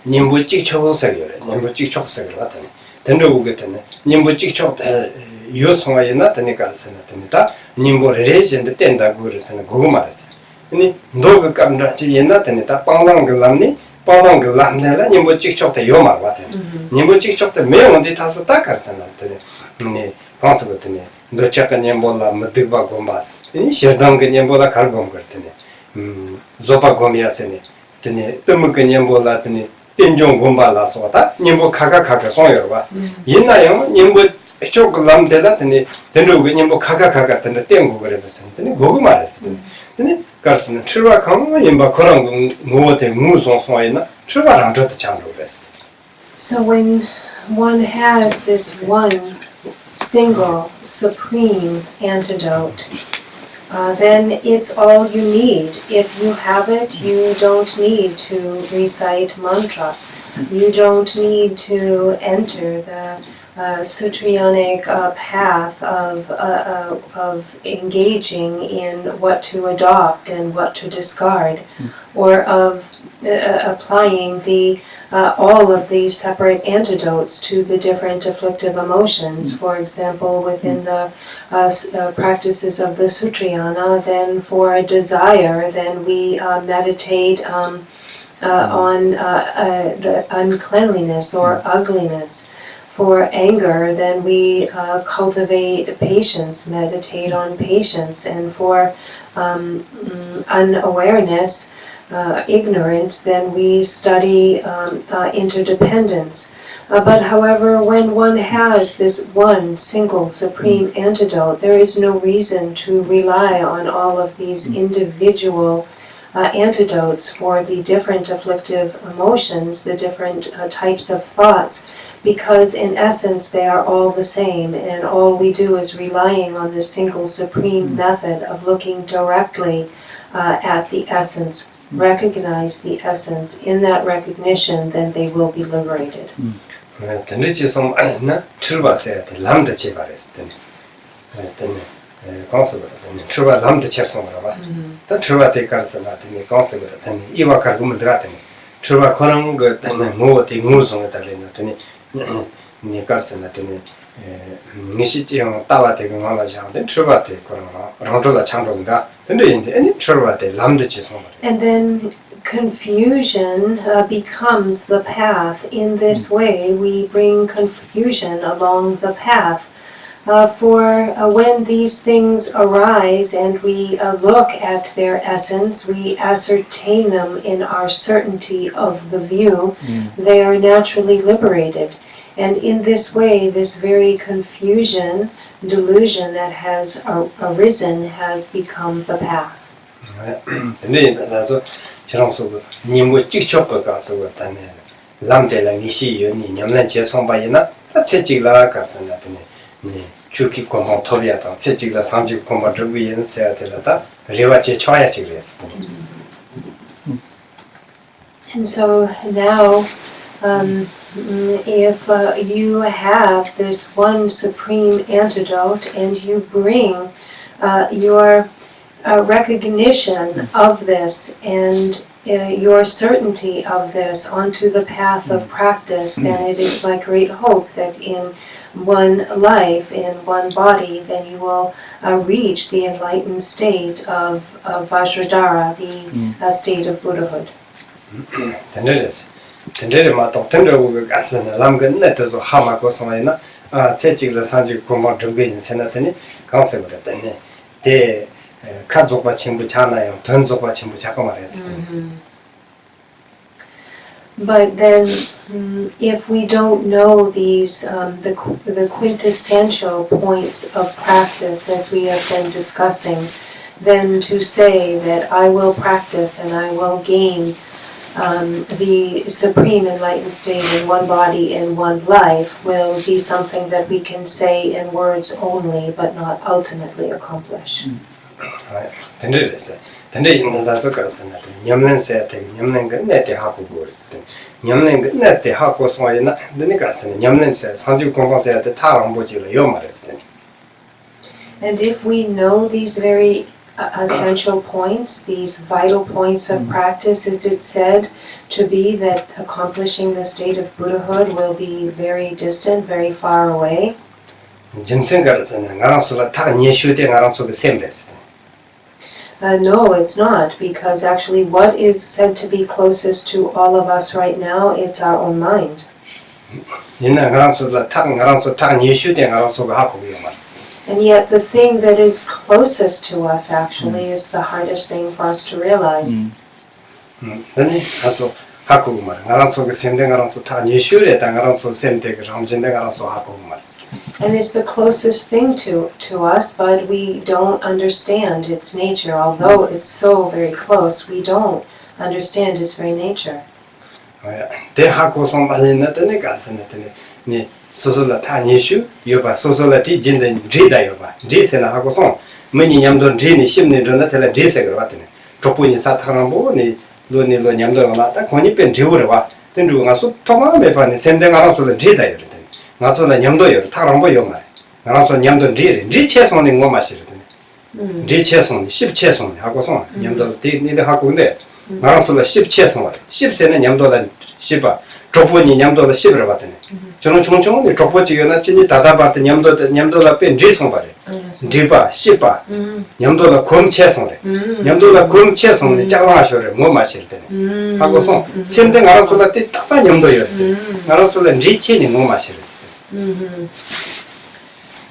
님부 찍초색이래. 님부 찍초색을 같더니 된다고 그랬더니 님부 찍초 요송아에 나타니까 나타니다 님보를 레전드 뗀다고 그래서는 그거 말했어. 아니 너가 감나 옛날에다 빵랑 글람니 빵랑 글람내라 님보 찍촉대 요말 같아. 님보 찍촉대 매운데 타서 딱 가르쳐 놨더니 네 방송했더니 너 잠깐 님보라 못들바 고마스. 이 시당게 님보라 갈고 그랬더니 조파 고미야세네. 더니 뜨먹게 님보라더니 땡종 공발라서 왔다. 님보 카카카카 송여와. 옛날에 님보 chocolate della tene denro gni mo kaga tene tengo gore tene go mares tene karsen chirwa kang yimba korang ngo te ngu song soina chirwa rang jot changro best. So when one has this one single supreme antidote, then it's all you need. If you have it, you don't need to recite mantra. You don't need to enter the sutrionic path of engaging in what to adopt and what to discard, or of applying all of these separate antidotes to the different afflictive emotions. For example, within the practices of the Sutriyana, then for a desire, then we meditate on the uncleanliness or ugliness. For anger, then we cultivate patience, meditate on patience. And for unawareness, ignorance, then we study interdependence. But however, when one has this one single supreme antidote, there is no reason to rely on all of these individual antidotes for the different afflictive emotions, the different types of thoughts, because in essence they are all the same, and all we do is relying on this single supreme method of looking directly at the essence, recognize the essence. In that recognition, then they will be liberated. concept chuba lam de cherson ba ta chuba te karsa na te concept ta iwa kar gum de gatene chuba korang go mo te mu song ta le na te ni karsa na te ni shi ti yang ta ba te go la jang de chuba te korang rang zhou la chang zhou da de yin de ni chuba te lam de chi song. And then confusion becomes the path. In this way, we bring confusion along the path. For when these things arise and we look at their essence, we ascertain them in our certainty of the view, they are naturally liberated. And in this way, this very confusion, delusion that has arisen has become the path. Chuki komon tobya tang chechigla samji komon drugyen se atelata rewa che choya chigres. And so now, if you have this one supreme antidote and you bring your recognition of this and your certainty of this onto the path of practice, then it is my great hope that in one life, in one body, then you will reach the enlightened state of Vajradhara, the state of Buddhahood. Tendere ma tong tendere wu ga san lam ga ne to ha ma ko so na che chi la san ji ko ma dru ge yin sen na tene ka se ba ta ne de ka zo ba chim bu cha na yo ton zo ba chim bu cha ko ma res. But then, if we don't know these, the quintessential points of practice, as we have been discussing, then to say that I will practice and I will gain the supreme enlightened state in one body in one life will be something that we can say in words only, but not ultimately accomplish. Tende yin da so ka san na nyamlen se te nyamlen ga ne te ha ko go res te nyamlen ga ne te ha ko so na de ne ka san nyamlen se sanju kon kon se te ta ram bo ji le yo ma res te. And if we know these very essential points, these vital points of practice, is it said to be that accomplishing the state of Buddhahood will be very distant, very far away? Jinsen ga san nga ran so la ta ni shu te nga ran so ge sem res. No, it's not, because actually what is said to be closest to all of us right now, it's our own mind. And yet the thing that is closest to us actually is the hardest thing for us to realize. And it's the closest thing to us, but we don't understand its nature. Although it's so very close, we don't understand its very nature. 나서는 냠도요 타랑보요 말 나서 냠도 리 체송이 뭐 마시거든 리 체송 10체송 하고서 냠도 니네 하고 근데 나서는 10체송 10세는 냠도는 10바 조보니 냠도는 10을 받더니 저는 총총이 조보지요나 진이 다다바트 냠도가 뺀 리송 바래 리바 10바 냠도가 검체송래 냠도가 검체송이 작아셔래 뭐 마시거든 하고서 샘등 알아서는 딱 냠도요 알아서는 리체니 뭐 마시거든.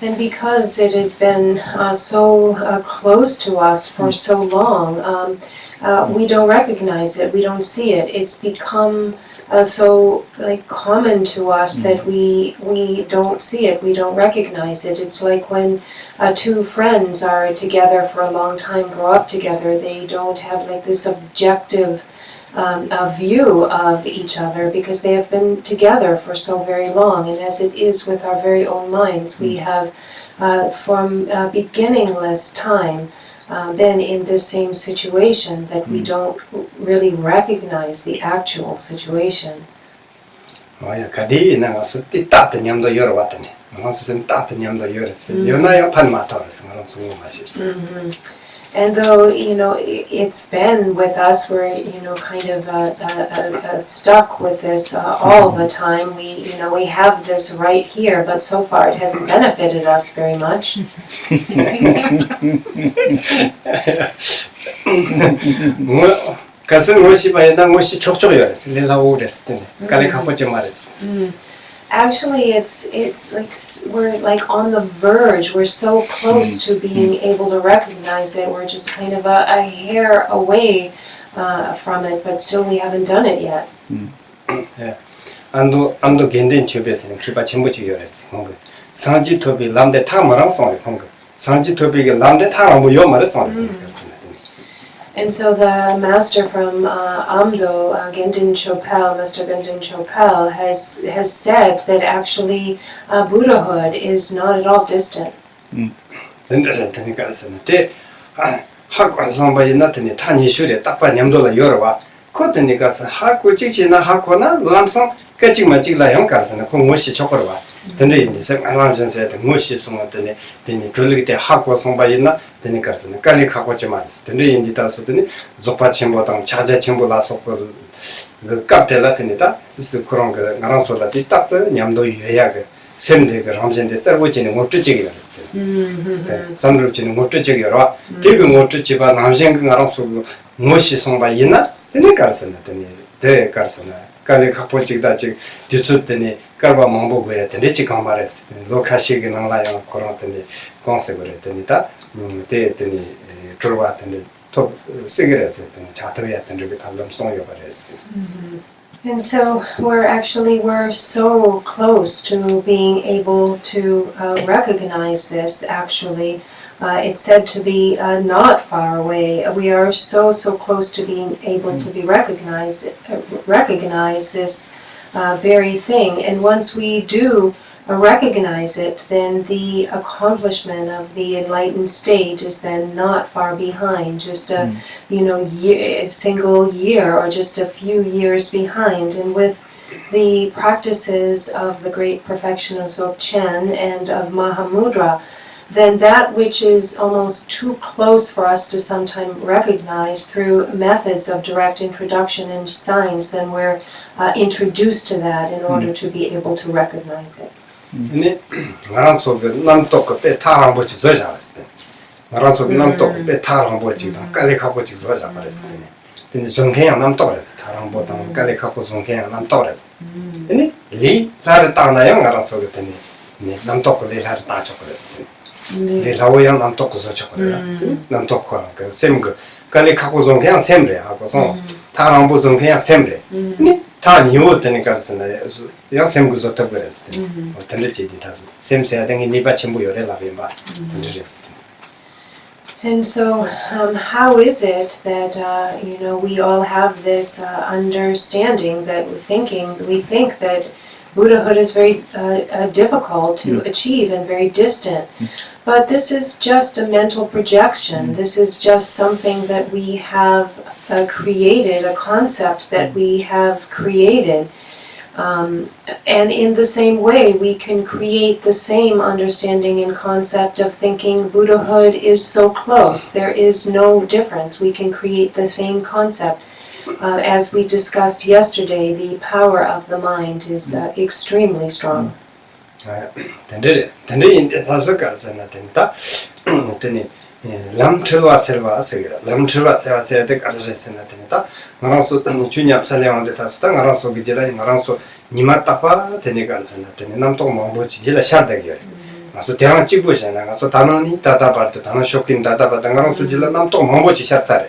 And because it has been so close to us for so long, we don't recognize it, we don't see it. It's become so common to us that we don't see it, we don't recognize it. It's like when two friends are together for a long time, grow up together, they don't have this objective a view of each other because they have been together for so very long. And as it is with our very own minds, we have from beginningless time been in this same situation that we don't really recognize the actual situation. 가디 나가서 띠따트 냠도 여러 왔더니 무슨 따트 냠도 여러서 요나야 판마터서 무슨 맛이었어. And though, it's been with us, we're, kind of stuck with this all the time. We have this right here, but so far it hasn't benefited us very much. 가슴 옷이 봐야 옷이 촉촉해 그랬어. 내가 그랬을 때는 까리 갖고 좀 말했어. Actually, it's like we're like on the verge. We're so close to being able to recognize it. We're just kind of a hair away from it, but still we haven't done it yet. 예. 안도 견딘 집에서는 기바 전부 지결했어. 뭔가 상지 토비 남대 타마랑 송이 뭔가 상지 토비가 남대 타랑 뭐 요말을 송이 그랬습니다. And so the master from Amdo, Gendin Chopel, Master Gendin Chopel, has said that actually Buddhahood is not at all distant. 그러니까 때 학과 선바이 나타니 탄이슈레 딱바 냠돌라 열어와 코트니까 학고 찍지나 학고나 람성 깨찍만 찍라 형 가르서는 그 무엇이 촉거와 근데 이제 알람선서에 무엇이 송었더니 되니 졸리게 때 학고 선바이나 되니 가르서는 깔리 갖고 좀 말았어 근데 이제 다서더니 조파 첨보당 자자 첨보라서 그 깝텔라 되니다 그래서 그런 거 나랑 소라디 딱도 냠도 유야가 샘데 그 함선데 썰고지는 못 쫓지게 그랬어 산루지는 못 쫓지게 열어 되게 못 쫓지바 남생 그 나랑 소 무엇이 송바이나 되니 가르서는 되니 대 가르서는 깔리 갖고 찍다 찍 뒤쳤더니 깔바 망보고야 되니 지금 말했어 로카시게 나라요 그런 때니 컨셉을 했더니다 대더니 들어왔더니 또 시그레스 했더니 자터였더니 그 달람 송여 버렸어. And so we're so close to being able to recognize this. Actually, it's said to be not far away. We are so close to being able to be recognize this very thing. And once we do recognize it, then the accomplishment of the enlightened state is then not far behind, just a a single year or just a few years behind. And with the practices of the great perfection of Dzogchen and of Mahamudra, then that which is almost too close for us to sometimes recognize through methods of direct introduction and signs, then we're introduced to that in order to be able to recognize it. 근데 나랑 속에 남tok 때 타랑 보지 저자랬어. 나랑 속에 남tok 때 타랑 보지 깔리 갖고 지 저자 말했어. 근데 정해야 남tok 그랬어. 타랑 보다 깔리 갖고 정해야 남tok 그랬어. 근데 리 라를 따나요 나랑 속에 때니 남tok 리 라를 따져 그랬어. 리 라오야 남tok 그서 쳤거든. 남tok 그 샘그 깔리 갖고 정해야 샘래 하고서 타랑 보 정해야 샘래. 근데 다 니오드니까 양 샘구서 더버렸어. 들렸지 다소. 샘세야 등이 니바 전부 열에 라빈바. 들렸어. And so, how is it that we all have this understanding that we think that Buddhahood is very difficult to achieve and very distant, but this is just a mental projection. This is just something that we have created, a concept that we have created. And in the same way, we can create the same understanding and concept of thinking Buddhahood is so close. There is no difference. We can create the same concept. As we discussed yesterday, the power of the mind is extremely strong. 근데 이제 다섯 가지나 된다. 근데 람틀와 셀와 세기라. 람틀와 셀와 세대 가르쳤으나 된다. 나랑서 주님 살려한테 다스다. 나랑서 기지라 나랑서 니마타파 되니까 생각되네. 남도 뭐 지지라 샤르다기야. 가서 대한 찍고잖아. 가서 단원이 다다바트 단원 쇼킹 다다바트 나랑서 지라 남도 뭐 지샤차래.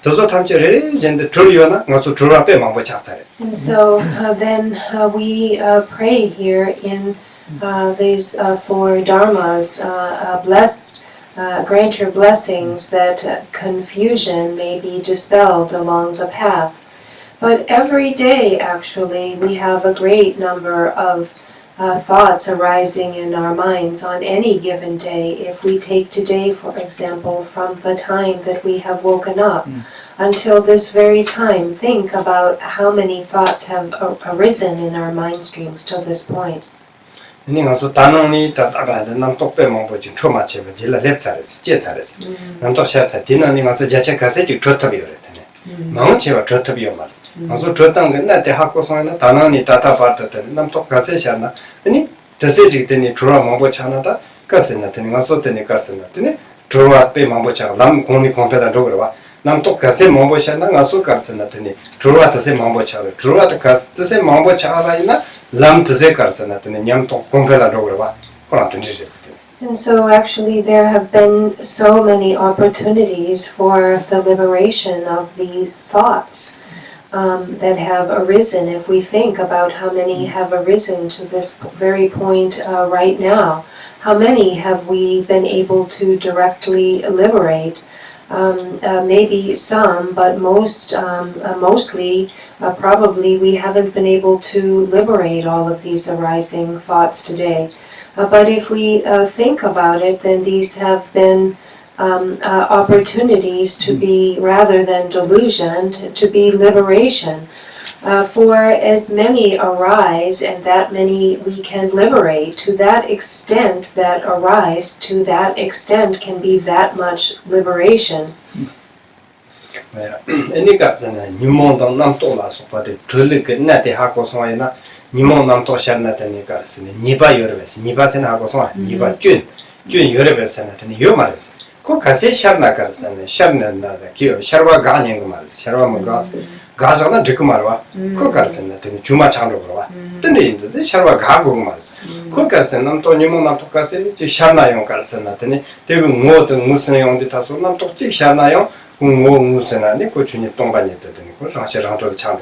더서 탐절에 이제 줄이어나 가서 줄 앞에 뭐 차차래. And so then we pray here in these four dharmas, grant your blessings that confusion may be dispelled along the path. But every day, actually, we have a great number of thoughts arising in our minds on any given day. If we take today, for example, from the time that we have woken up, until this very time, think about how many thoughts have arisen in our mind streams till this point. 아니 가서 단원이 다다가다 남독배 뭐지 초마치고 질라 랩차레스 제차레스 남독샤차 디나니 가서 자체 가서 지 좋다비요래더니 망치와 좋다비요 말스 가서 좋다는 건 나한테 학고서는 단원이 다다바다더니 남독 가서 샤나 아니 대세지 되니 주라 뭐지 하나다 가서나더니 가서 되니 가서나더니 주라 빼 뭐지가 남 공이 공패다 저거 봐 남독 가서 뭐지 하나 가서 가서나더니 주라 대세 뭐지가 주라 가서 대세 뭐지가 있나 lam tse karsana tene nyam to kompela dograba kona tenjese. And so actually there have been so many opportunities for the liberation of these thoughts that have arisen. If we think about how many have arisen to this very point right now, how many have we been able to directly liberate? Maybe some, but mostly probably we haven't been able to liberate all of these arising thoughts today. But if we think about it, then these have been opportunities to be, rather than delusion, to be liberation. For as many arise and that many we can liberate, to that extent that arise, to that extent can be that much liberation. Enika zana nimondang namto la sopade julik nate hako soina nimon namto sharna tani karsene niba yorebes niba sen hako soina niba jun yorebes tani yomares ko kase sharna karsene sharna na kyo sharwa ganyeng mares sharwa mongas gazana dikmarwa ko karsene tani juma changro bro tani inde sharwa gago mares ko karsene namto nimon namto kase ji sharna yong karsene tani debu ngodo musne yong de taso namto ji sharna yong 무슨하니 고춘이 동반이 되더니 그 라시랑조도 참로.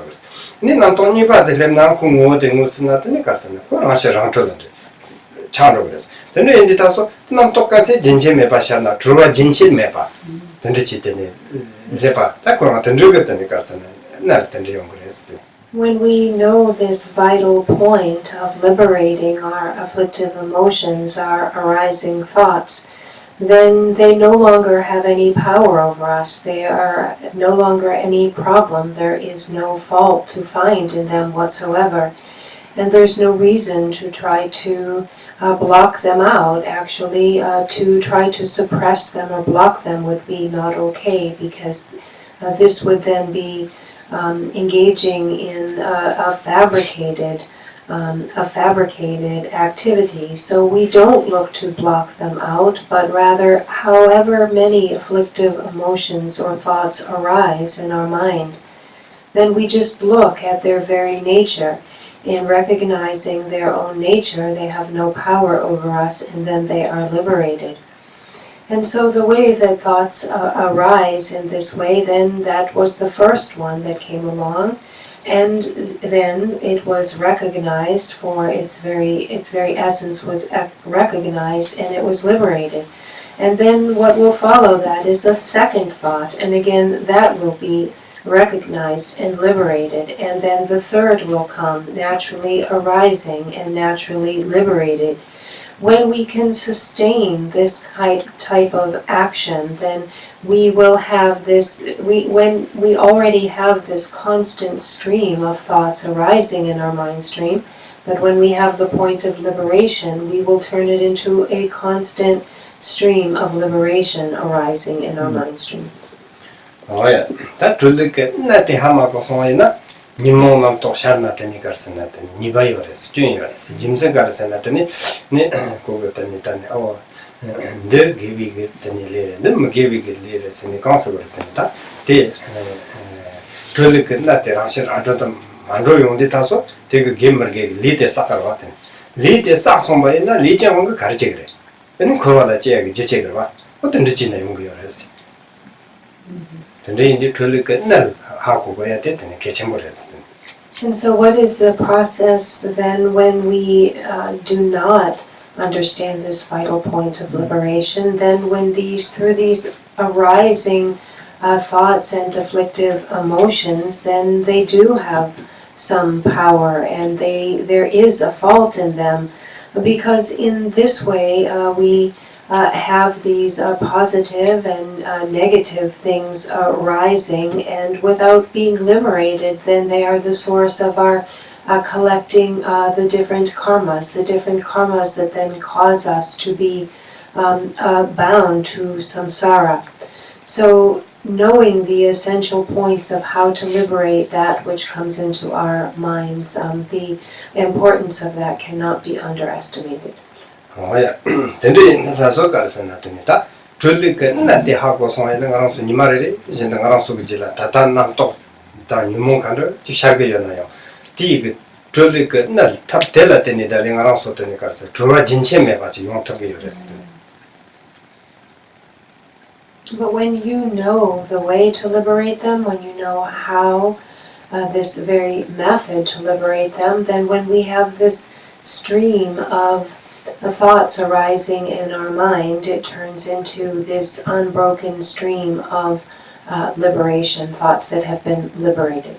니 남동이 받으려면 공고된 무슨 하더니 가서는 그 라시랑조도 참로 그래서. 근데 인디 다서 남 똑같이 진짜 매바샤나 주로 진짜 매바. 근데 지때네 제바 딱 그런 같은 적었더니 가서는 날 텐데 용 그랬어. When we know this vital point of liberating our afflictive emotions, our arising thoughts, then they no longer have any power over us. They are no longer any problem. There is no fault to find in them whatsoever. And there's no reason to try to block them out. Actually, to try to suppress them or block them would be not okay, because this would then be engaging in a fabricated activity. So we don't look to block them out, but rather, however many afflictive emotions or thoughts arise in our mind, then we just look at their very nature. In recognizing their own nature, they have no power over us, and then they are liberated. And so the way that thoughts arise in this way, then that was the first one that came along. And then it was recognized for its very essence was recognized, and it was liberated. And then what will follow that is a second thought, and again that will be recognized and liberated. And then the third will come, naturally arising and naturally liberated. When we can sustain this type of action, then we will have this, when we already have this constant stream of thoughts arising in our mind stream, but when we have the point of liberation, we will turn it into a constant stream of liberation arising in our mind stream. Oh yeah, that really good. Nati hamako soina nimmo nam to sharna tani karsana tani nibayores juniores jimse karsana tani ne ko tani tani oh de gibi tani lere ne gibi lere sini kansa tani ta de really good nati rashir adota mandro yonde taso de gamer ge lite sakar waten lite sakson ba ina lite ong 가르치 그래 는 거와다 제가 제체 그래 봐 어떤 짓이나 용 거여서 근데 이제 really good 날 And so what is the process then when we do not understand this vital point of liberation? Then when through these arising thoughts and afflictive emotions, then they do have some power, and there is a fault in them, because in this way we have these positive and negative things rising, and without being liberated, then they are the source of our collecting the different karmas that then cause us to be bound to samsara. So knowing the essential points of how to liberate that which comes into our minds, the importance of that cannot be underestimated. 야, 근데 나서 가서 나타니다. 졸리게 나한테 하고 소화는 거랑서 니 말이 이제 나랑서 그지라 다단남 또다 유몽 간을 지샤게요나요. 디그 졸리게 나탑 될라 때니다 내가랑서 때니까 저와 진체매 같이 용탁게 요랬어. But when you know the way to liberate them, when you know how this very method to liberate them, then when we have this stream of thoughts arising in our mind, it turns into this unbroken stream of liberation, thoughts that have been liberated.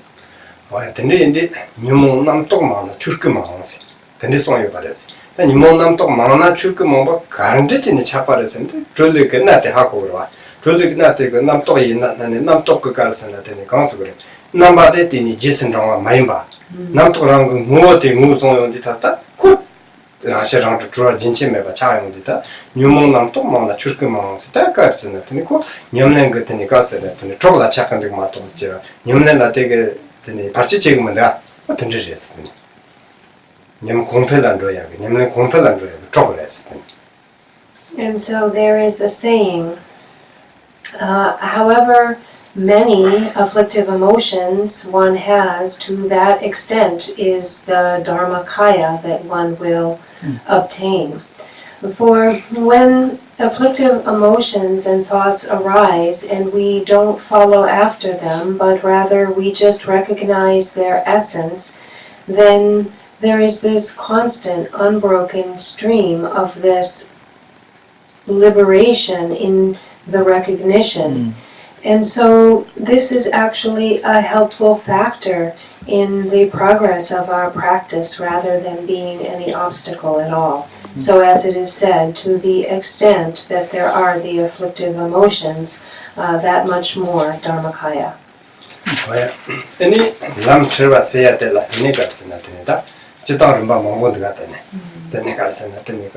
근데 인데 유몽 남똑 많아 줄게 많았어. 근데 소요 말했어. 근데 유몽 남똑 많아 줄게 뭐 가른데진이 차빠르는데 졸리게 나한테 하고 그러와. 졸리게 나한테 그 남똑이 있나네 남똑 그 가르선한테 강서 그래. 남바데 되니 지선랑 많이 봐. 남똑랑 그 무어대 무송용디 탔다. 굿 아시랑도 주어 진체매가 차용디다. 유몽 남똑 많아 줄게 많았어. 다 가르선한테 그 냠낸 것들이 가서한테 쪼글라 착한데 맞도록 냠낸라 되게 되니 같이 지금은 내가 어떤 일이 했으니 님 공패란 줘야 님네 공패란 줘야 쪼글라 했으니. And so there is a saying, however many afflictive emotions one has, to that extent is the dharmakaya that one will obtain. For when afflictive emotions and thoughts arise and we don't follow after them, but rather we just recognize their essence, then there is this constant, unbroken stream of this liberation in the recognition. And so this is actually a helpful factor in the progress of our practice rather than being any obstacle at all. So as it is said, to the extent that there are the afflictive emotions, that much more dharmakaya. 아니 남처럼 세야 될라 이네가서 나타내다. 지도를 봐 먹어도 갔다네. 내가서 나타내네.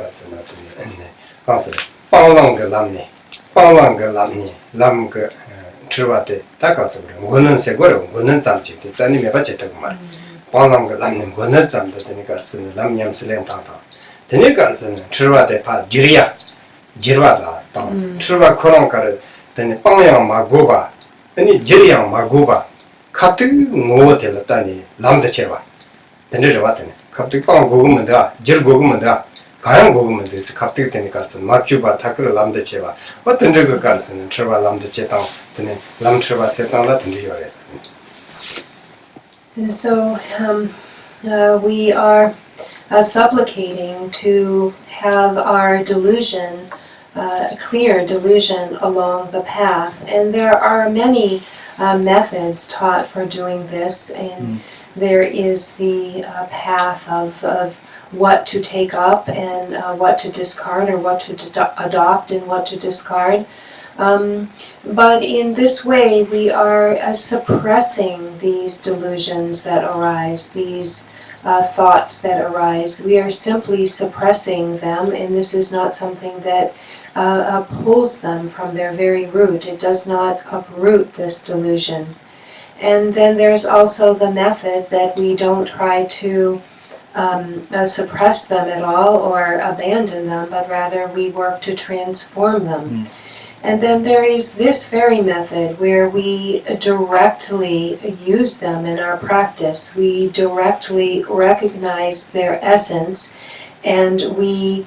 가서 빵랑게 남네. 빵랑게 남네. 남그 추바데 다가서 그래. 원은 세고로 원은 잠지데 자니메 받쳤다고 말. 빵랑게 남네 원은 잠다 되니까서 남냠슬렌 타타. 되니까서는 추바데 파 지르와다. 추바 코랑가를 되니 빵양 마고바. 아니 지리양 마고바. 갑자기 뭐 될었다니 남대체와. 된저 왔더니 갑자기 빵 고구면 다 질 고구면 다 가양 고구면 돼서 갑자기 되니까서 막주바 타크를 남대체와 어떤 저거 가르스는 처바 남대체다 되네 남처바 세상라 된지요 그랬어. And so we are supplicating to have our delusion, clear delusion along the path. And there are many methods taught for doing this. And there is the path of what to take up and what to discard, or what to adopt and what to discard. But in this way, we are suppressing these delusions that arise, these thoughts that arise. We are simply suppressing them, and this is not something that pulls them from their very root. It does not uproot this delusion. And then there's also the method that we don't try to suppress them at all or abandon them, but rather we work to transform them. And then there is this very method where we directly use them in our practice. We directly recognize their essence, and we,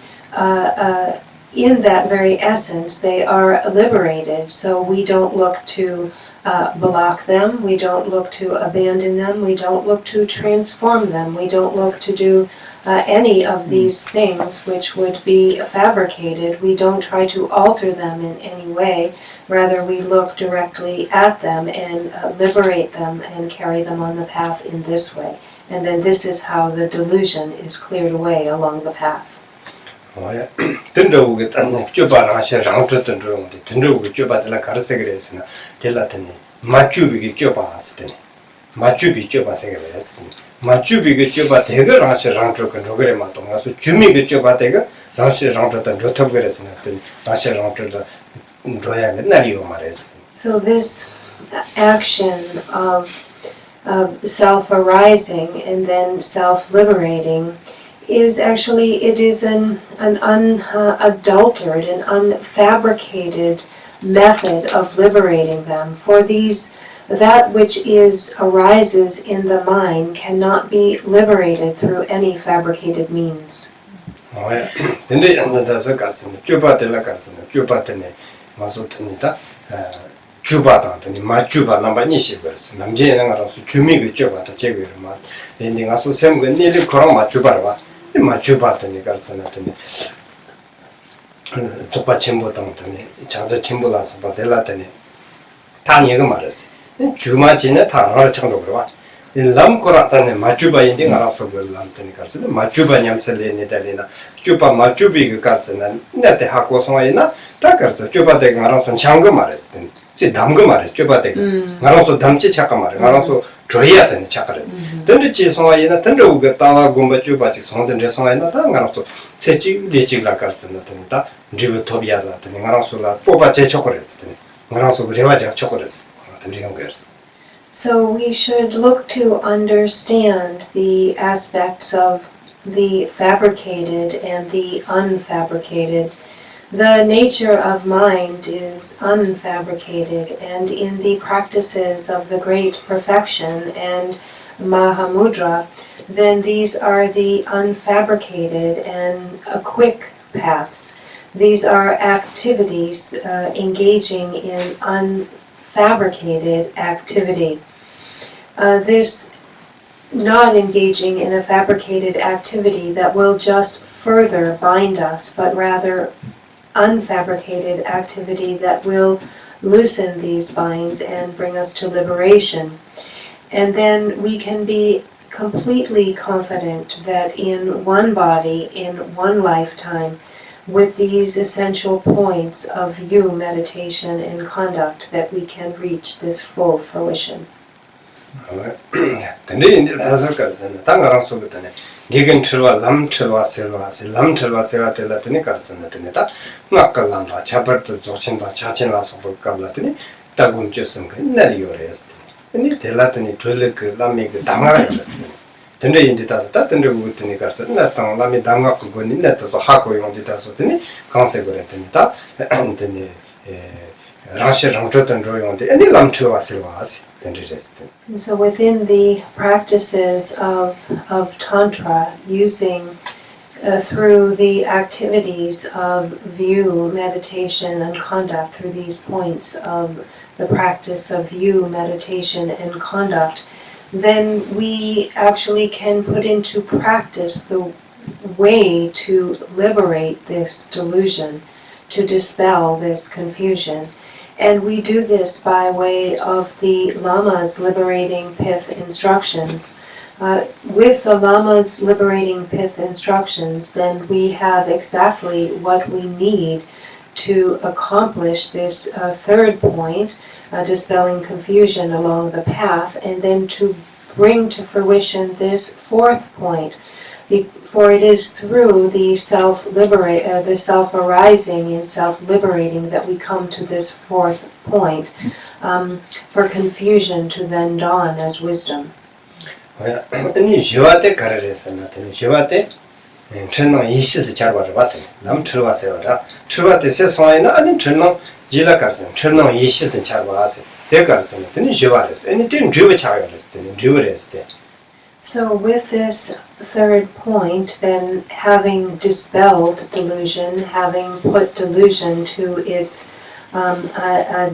in that very essence, they are liberated. So we don't look to block them, we don't look to abandon them, we don't look to transform them, we don't look to do any of these things which would be fabricated. We don't try to alter them in any way. Rather, we look directly at them and liberate them and carry them on the path in this way. And then this is how the delusion is cleared away along the path. 뭐야 든저우게 딴 쪼바랑 하셔 랑줬던 좀 든저우게 쪼바들라 가르세 그래서나 될라더니 맞주비게 쪼바스더니 맞주비 쪼바세게 그랬더니 맞주비게 쪼바 대거랑 하셔 랑줬건 그래 맞도 가서 주미게 쪼바 대거 라시 랑줬던 좋다 그래서나 라시 랑줬던 줘야 날이요 말했어. So this action of self-arising and then self-liberating is actually, it is an unadulterated and unfabricated method of liberating them. For that which arises in the mind cannot be liberated through any fabricated means. 근데 안다서 갔으면 쭈바들라 갔으면 쭈바더니 마소더니다 주바다더니 마주바 남바니 시버스 남제는 가서 주미그 쭈바다 제거를 막 근데 가서 샘거 니를 걸어 마주바라 마주바더니 갔으나더니 똑바 첨부 당더니 자자 첨부라서 받을라더니 당이가 말했어 주마지네 다를 창도 그러와 람코라타네 마주바인데 알아서 걸람더니 갔으나 마주바 냠설레네 달리나 주바 마주비그 갔으나 나한테 하고 송아이나 다 그래서 주바대 알아서 창거 말했어 제 담거 말해 주바대 알아서 담치 착가 말해 알아서 줘야 되는 착가랬어 던지 송아이나 던저우가 따와 공부 주바지 송던데 송아이나 다 알아서 세지 리직라 갔으나 된다 지금 토비야라더니 알아서라 뽑아 제 초콜릿 알아서 그래와 저 초콜릿 던지는 거였어. So we should look to understand the aspects of the fabricated and the unfabricated. The nature of mind is unfabricated, and in the practices of the great perfection and Mahamudra, then these are the unfabricated and quick paths. These are activities engaging in unfabricated activity. This not engaging in a fabricated activity that will just further bind us, but rather unfabricated activity that will loosen these binds and bring us to liberation. And then we can be completely confident that in one body, in one lifetime, with these essential points of view, meditation, and conduct, that we can reach this full fruition. 근데 이제 다섯 가지는 당가랑 속에다네 개근 철와 남 철와 세와세 남 철와 세와 될라더니 가르쳤는데 다 막갈람다 잡버도 조친다 차친라서 볼까라더니 따군 줬음 그날 요래스 근데 될라더니 졸그 남이 그 당가라 그랬습니다. 근데 이제 다서 따든데 그랬더니 가서 나땅 남이 당가 그거니 내도 하고 용디 다서더니 강세 그랬더니 다 근데 라시 랑줬던 조용데 아니 남 철와 세와세 And so within the practices of Tantra, using through the activities of view, meditation, and conduct, through these points of the practice of view, meditation, and conduct, then we actually can put into practice the way to liberate this delusion, to dispel this confusion. And we do this by way of the Lama's liberating pith instructions. With the Lama's liberating pith instructions, then we have exactly what we need to accomplish this third point, dispelling confusion along the path, and then to bring to fruition this fourth point. For it is through the self-arising and self-liberating that we come to this fourth point, for confusion to then dawn as wisdom. 아니 지와테 가르레스나 되는 지와테 전능 이시스 잘 봐라 남 틀와세요라 틀와테 세상에나 아니 전능 지라가서 전능 이시스 잘 봐서 대가서 되는 지와레스 아니 되는 주베 차가레스 되는 주레스 때 So with this third point, then having dispelled delusion, having put delusion to its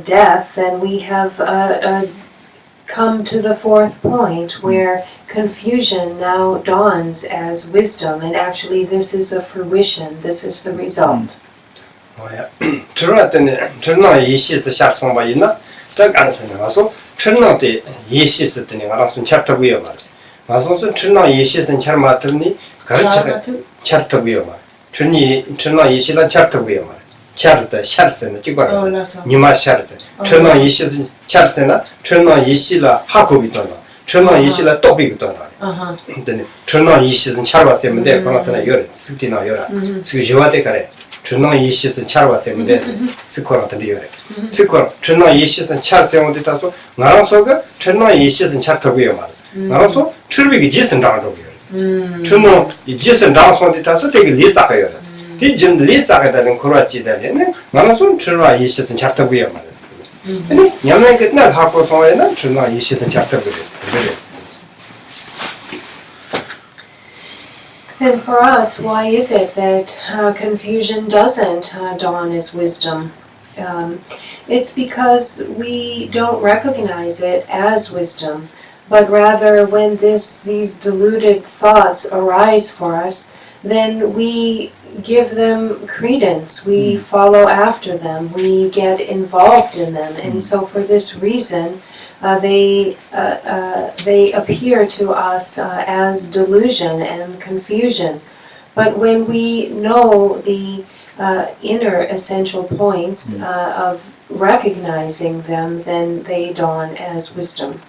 death, then we have come to the fourth point where confusion now dawns as wisdom, and actually this is a fruition, this is the result. 전능 이시스 샤송바 있나? 딱 안서는 와서 전능때 이시스 때는 알아서 챕터고요 말이야. 마소선 천나 예시선 잘 맞더니 가르쳐 챕터고요 말. 천나 이시라 차트고요 말. 차르다 샤르스는 찍어라. 니마 샤르스. 천나 이시스 차르스나 천나 이시라 하고비도나. 천나 이시라 또비도나. 근데 천나 이시스 차르바세면 돼. 그러나 열 스키나 열아. 그 저한테 그래. 천나 이시스 차르바세면 돼. 스코라한테 열아. 스코 천나 이시스 차르세면 돼서 나랑서가 천나 이시스 차트고요 말스. 나랑서 출비기 지선 나도고요. 천나 이시스 나랑서 돼서 되게 리사가요. 이 좀 리사가 되는 코라치다는 나랑서 천나 이시스 차트고요 말스. 근데 냠내 끝나 하고 소에는 천나 이시스 차트고요. And for us, why is it that confusion doesn't dawn as wisdom? It's because we don't recognize it as wisdom, but rather when these deluded thoughts arise for us, then we give them credence, we follow after them, we get involved in them, and so for this reason, they appear to us as delusion and confusion. But when we know the inner essential points of recognizing them, then they dawn as wisdom.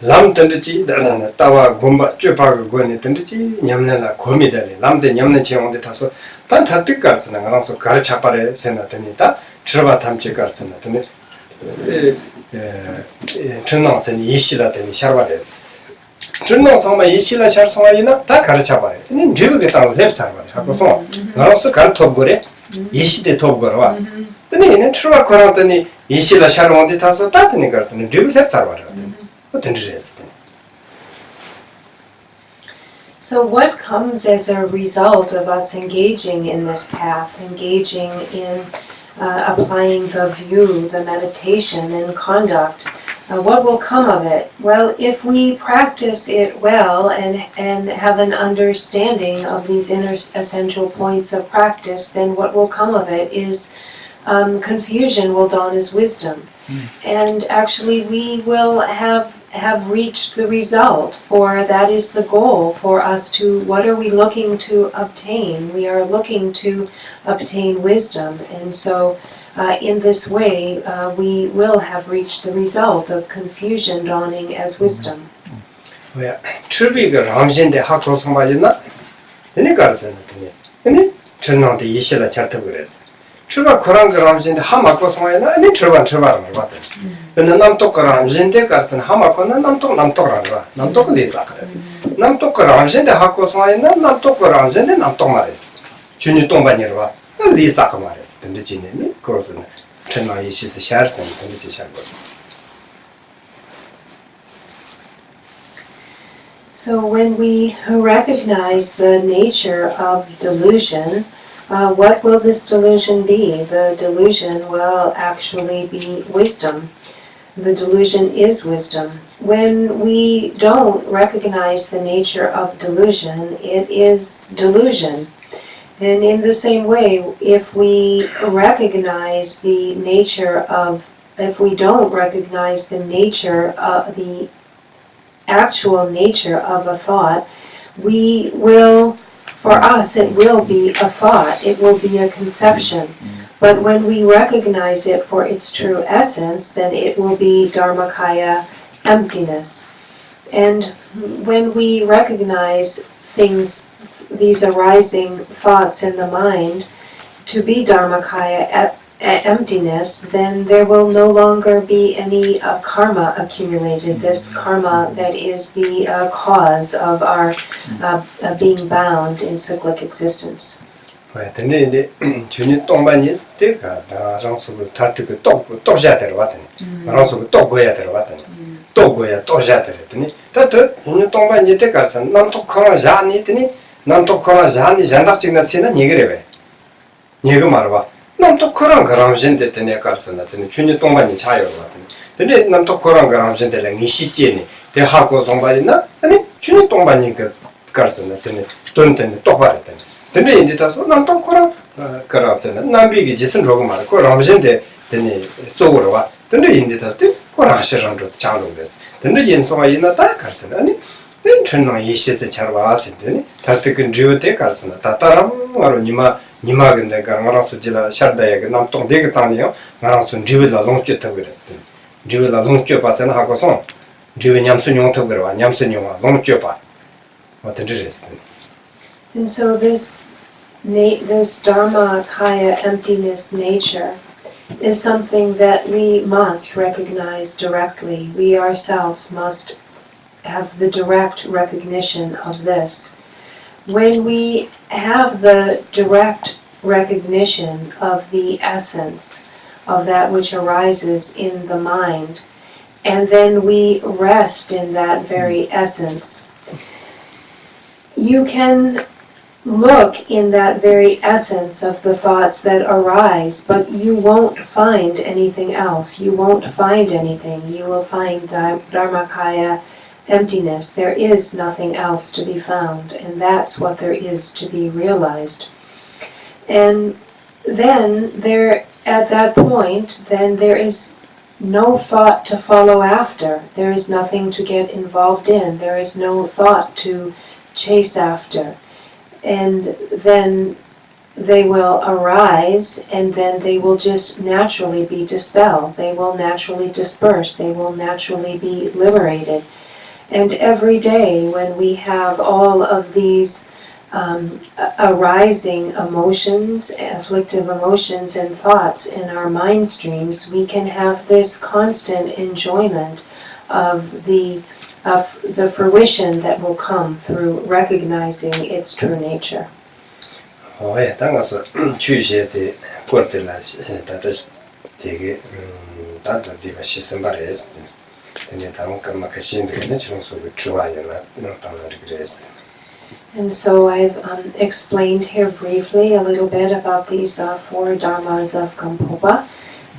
람 던지지 따와 곰바 쥐파고 고니 던지지 냠내나 고미달이 람데 냠내 제용데 타서 단 다득 가르스나 가랑서 가르차바레 세나더니다 주르바 탐지 가르스나더니 전나더니 이시라더니 샤르바레스 전나 상마 이시라 샤르송아이나 다 가르차바레 니 제베게 따로 랩사바레 하고서 가랑서 가르토고레 이시데 토고라와 근데 얘는 주르바 코라더니 이시라 샤르몬데 타서 따더니 가르스는 제베 랩사바레 So what comes as a result of us engaging in this path, engaging in applying the view, the meditation and conduct? What will come of it? Well, if we practice it well and have an understanding of these inner essential points of practice, then what will come of it is confusion will dawn as wisdom. And actually we will have reached the result, for that is the goal for us to, what are we looking to obtain? We are looking to obtain wisdom, and so in this way we will have reached the result of confusion dawning as wisdom. 출비가 ramjende 학교 성마였나? 얘네 가르쳐는 얘네 전나한테 이시라 잘터 그래서 출바 그런 거 ramjende 하마고 성마였나? 아니 출바를 봤다. 근데 남쪽 ramjende 가르쳐는 하마고는 남쪽라고 남쪽 리사 그래서 남쪽 ramjende 학교 성마였나? 남쪽 ramjende 남쪽 말했어. 준이 동반이라 리사가 말했어. 근데 지네니 그래서 전나 이시스 샤르선 근데 지샤고. So when we recognize the nature of delusion, what will this delusion be? The delusion will actually be wisdom. The delusion is wisdom. When we don't recognize the nature of delusion, it is delusion. And in the same way, if we don't recognize the nature of the actual nature of a thought, for us it will be a thought, it will be a conception. But when we recognize it for its true essence, then it will be Dharmakaya emptiness. And when we recognize these arising thoughts in the mind to be Dharmakaya emptiness, then there will no longer be any karma accumulated, this karma that is the cause of our being bound in cyclic existence. 근데 이제 준이 동반이 때가 나랑서도 다르게 또 해야 될 왔더니 나랑서도 또 거야 될 왔더니 또 거야 또 해야 될더니 다들 준이 동반이 때가서 남도 코나 자니더니 남도 코나 자니 잔닥직나 치는 얘기를 해. 얘가 말아. 남도 코나 그람신데 때네 가서나더니 준이 동반이 자요 왔더니 근데 남도 코나 그람신데랑 이시지니 대 하고 송바이나 아니 준이 동반이 그 가서나더니 돈때는 또 받았더니 근데 이제 다서 남도 코나 그라서는 남비기 짓은 로고 말고 람신데 되니 쪽으로 와 근데 이제 다서 코나 시랑도 장롱 됐어 근데 인소가 있나 다 가서는 아니 then China Yishis Charvas, Tartikin Jute Karsana, Tataram or Nimag the Garmarasujila, Shardaya, Namton Degatania, Marasun Jivila Longchetavirus, Jivila Longchopas and Hagoson, Jiviniamsun Togra, Yamsunua, Longchopa. What it is. And so this Dharma Kaya emptiness nature is something that we must recognize directly. We ourselves must have the direct recognition of this. When we have the direct recognition of the essence of that which arises in the mind, and then we rest in that very essence, you can look in that very essence of the thoughts that arise, but you won't find anything else. You won't find anything. You will find Dharmakaya emptiness. There is nothing else to be found, and that's what there is to be realized. And then at that point, then there is no thought to follow after. There is nothing to get involved in. There is no thought to chase after. And then they will arise, and then they will just naturally be dispelled. They will naturally disperse. They will naturally be liberated. And every day when we have all of these arising emotions, afflictive emotions and thoughts in our mind streams, we can have this constant enjoyment of the fruition that will come through recognizing its true nature. 예, 당가서 주시에 portela datas 되게 다도 디가 시스템바레스 근데 다음 것만 가시는데 저런 소리 좋아요나 나타나는 그래서. And so I've explained here briefly a little bit about these 4 Dharmas of Gampopa,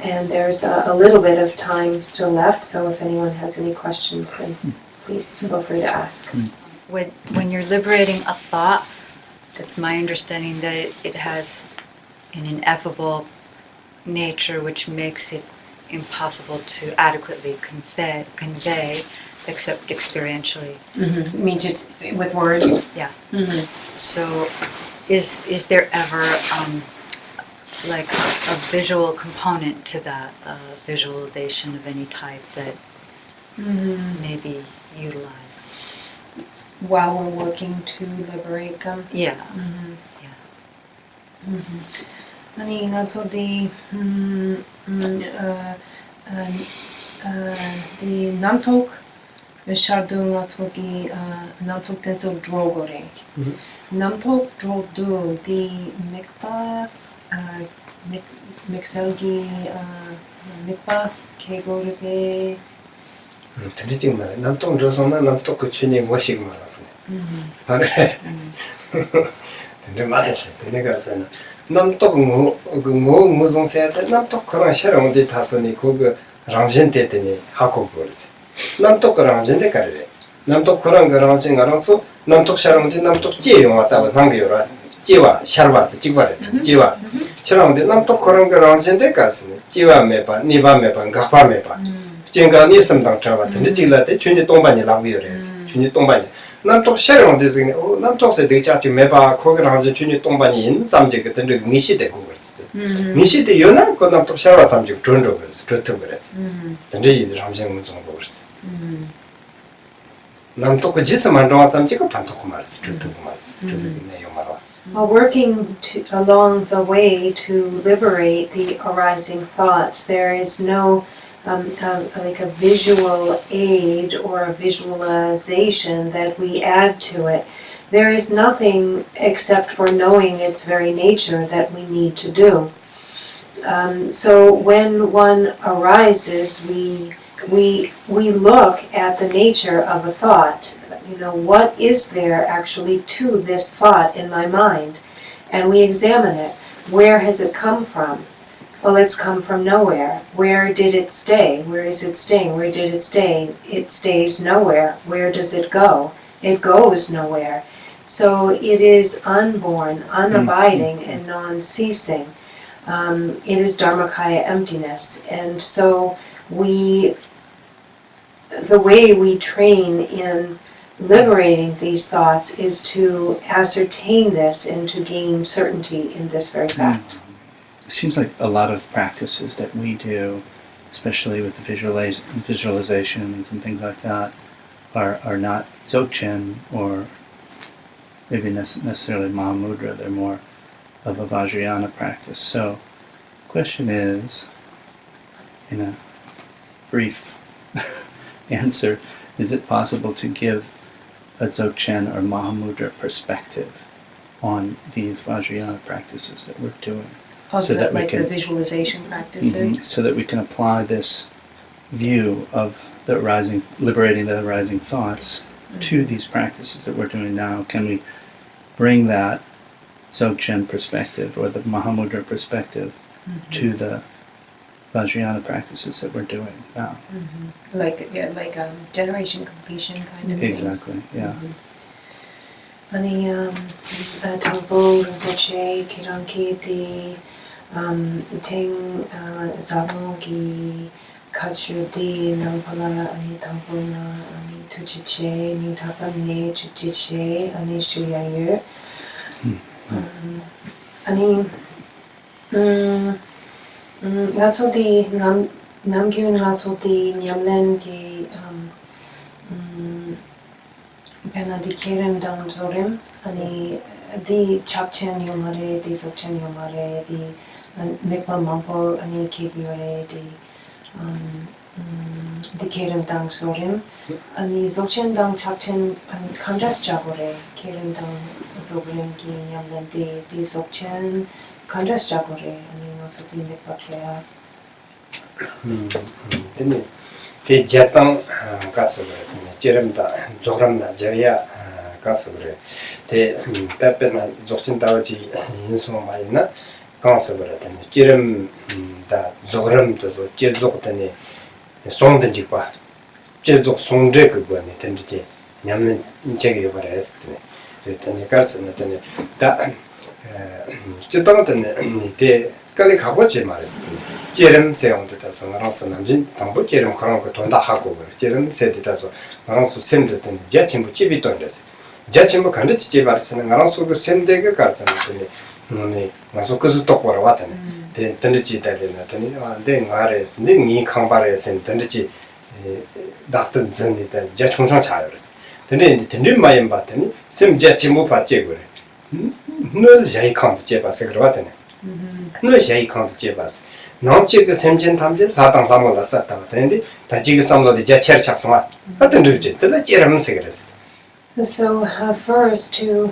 and there's a little bit of time still left, so if anyone has any questions, then please feel free to ask. When you're liberating a thought, it's my understanding that it has an ineffable nature which makes it impossible to adequately convey except experientially. Mm-hmm. Means it's with words? Yeah. Mm-hmm. So is there ever like a visual component to that, visualization of any type that may be utilized? While we're working to liberate them? Yeah. Mm-hmm. Yeah. Mm-hmm. 아니, 나저디 이 남톡 샤르둥 나저기 남톡 텐서 드로고레. 남톡 드로두 디 맥바 맥살기 맥바 케고르베 드리팅 말에 남동 조선은 남동 그 춘이 뭐식 말하네. 그래. 근데 말했어. 내가 그랬잖아. 남동 무슨 세대 남동 그런 샤롱디 타서니 그거 람진 때더니 하고 그랬어. 남동 그런 람진데 가래. 남동 그런 람진 알아서 남동 샤롱디 남동 제용 왔다고 한겨라. 제와 샤르바스 찍바래. 제와. 샤롱디 남동 그런 람진데 갔으니. 제와 매바 니바 매바 가파 매바. 지금가 니섬당 잡았는데 지금한테 준이 동반이 나오요래서 준이 동반이 남쪽 샤롱 데스네 남쪽에 대자치 매바 거기랑 이제 준이 동반이 인 삼제 같은 데 미시대 그랬어. 미시대 요나 그 남쪽 샤와 담지 존조 그랬어. 좋다 그랬어. 근데 이들 함생 무슨 거 그랬어. 남쪽 그 지스만 로 담지가 반토고 말았어. 좋다 말았어. 좋다 내용 말아. While working along the way to liberate the arising thoughts, there is no like a visual aid or a visualization that we add to it. There is nothing except for knowing its very nature that we need to do. So when one arises, we look at the nature of a thought. You know, what is there actually to this thought in my mind? And we examine it. Where has it come from? Well, it's come from nowhere. Where did it stay? Where is it staying? Where did it stay? It stays nowhere. Where does it go? It goes nowhere. So it is unborn, unabiding, and non-ceasing. It is Dharmakaya emptiness. And so the way we train in liberating these thoughts is to ascertain this and to gain certainty in this very fact. It seems like a lot of practices that we do, especially with the visualizations and things like that, are not Dzogchen or maybe necessarily Mahamudra. They're more of a Vajrayana practice. So, question is, in a brief answer, is it possible to give a Dzogchen or Mahamudra perspective on these Vajrayana practices that we're doing? So that we can, the visualization practices. so that we can apply this view of the liberating the arising thoughts to these practices that we're doing now. Can we bring that Dzogchen perspective or the Mahamudra perspective to the Vajrayana practices that we're doing now? Like generation completion kind of Exactly, yeah. Ani Tangpo Rinpoche Kiranki di Ting Zamo gi Kachu di Nampala Ani Tangpo na Ani Tuchiche Ni Tapan ne Chuchiche Ani Shuyayu Ani Ngaso di Namgyun Ngaso di Nyamlen di Pena di Keren Dang Zorim Ani di Chapchen Yomare di Zogchen Yomare di Mikma Mampo Ani Kibiore di Keren Dang Zorim Ani Zogchen Dang Chapchen Kandas Jagore Keren Dang Zorim ki Nyamlen di Zogchen Kandas Jagore Ani Ngaso di Mikma Klea Tene te Japan 가서 그래. 지름다 조그람나 저야 가서 그래. te 답변나 적진다지 인수 많이나 가서 그래. 지름다 조그람도 제족더니 송든지 봐. 제족 송제 그거네. 된지 냠는 인책이 요거랬을 때. 그랬더니 가서는 다 저당한테 때 깔리 가보지 말았어. 제름 세용도다서 나랑서 남진 당부 제름 그런 거 돈다 하고 그래. 제름 세대다서 나랑서 샘됐더니 자친구 집이 돈됐어. 자친구 간데 집이 말았으면 나랑서 그 샘대가 가서는 네 나서 그저 똑바로 왔다네. 던지 달려나더니 내 말에서 네 강바에서 던지 낙던 전이다. 자 총총 차였어. 근데 던진 마음 봤더니 샘 자친구 받지 그래. 너 자이 칸도 제바서 그래 왔다네. 너 자이 칸도 제바서 남치가 샘진 탐진 라당 라모라 쌌다 근데 다지가 삼로디 자체를 착성아 어떤 루지 들라 제라면서 그랬어. So first to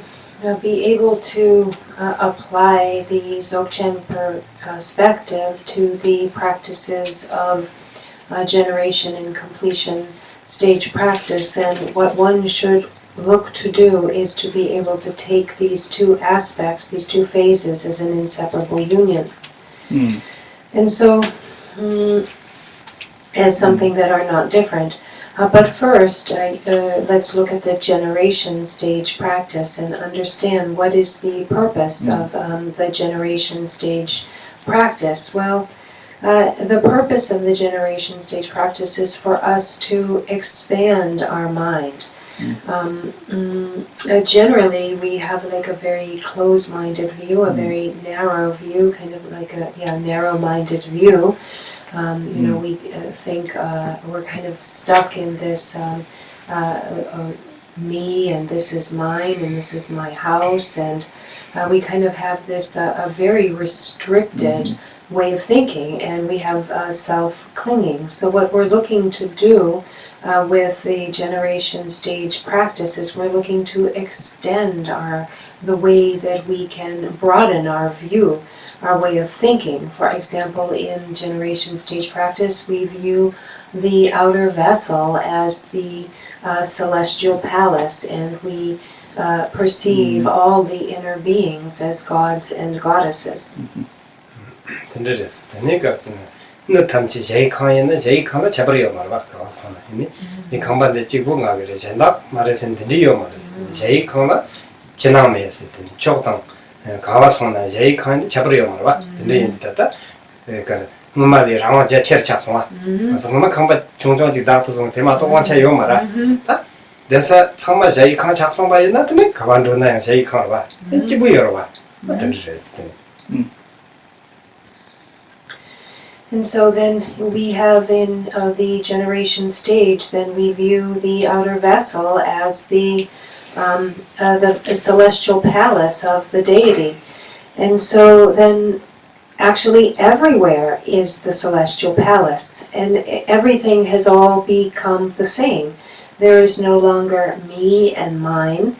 be able to apply the Dzogchen perspective to the practices of generation and completion stage practice, then what one should look to do is to be able to take these two aspects, these two phases, as an inseparable union. And so, as something that are not different. But first, let's look at the generation stage practice and understand what is the purpose of the generation stage practice. Well, the purpose of the generation stage practice is for us to expand our mind. Generally, we have like a very close-minded view, a very narrow view, kind of like a narrow-minded view. You know, we think we're kind of stuck in this me, and this is mine, and this is my house, and we kind of have this a very restricted way of thinking, and we have self-clinging. So what we're looking to do with the generation stage practice is we're looking to extend the way that we can broaden our view, our way of thinking. For example, in generation stage practice, we view the outer vessel as the celestial palace, and we perceive all the inner beings as gods and goddesses. 너 탐지 제이 칸에는 제이 칸을 잡으려 말아 가서 이니 이 칸반데 찍고 가기를 전다 말해서 드리요 말했어. 제이 칸을 지나면 했을 때 적당 가와서나 제이 칸을 잡으려 말아. 근데 인다다 그러니까 엄마들이 라마 자체를 잡고 와. 그래서 엄마 칸바 종종지 다트 좀 대마 또 원차 요 말아. 대사 정말 제이칸 작성바에 나타네 가반도나 제이칸 봐. 찍고 열어 봐. 어떤 드레스. And so then we have in the generation stage, then we view the outer vessel as the celestial palace of the deity. And so then actually everywhere is the celestial palace, and everything has all become the same. There is no longer me and mine.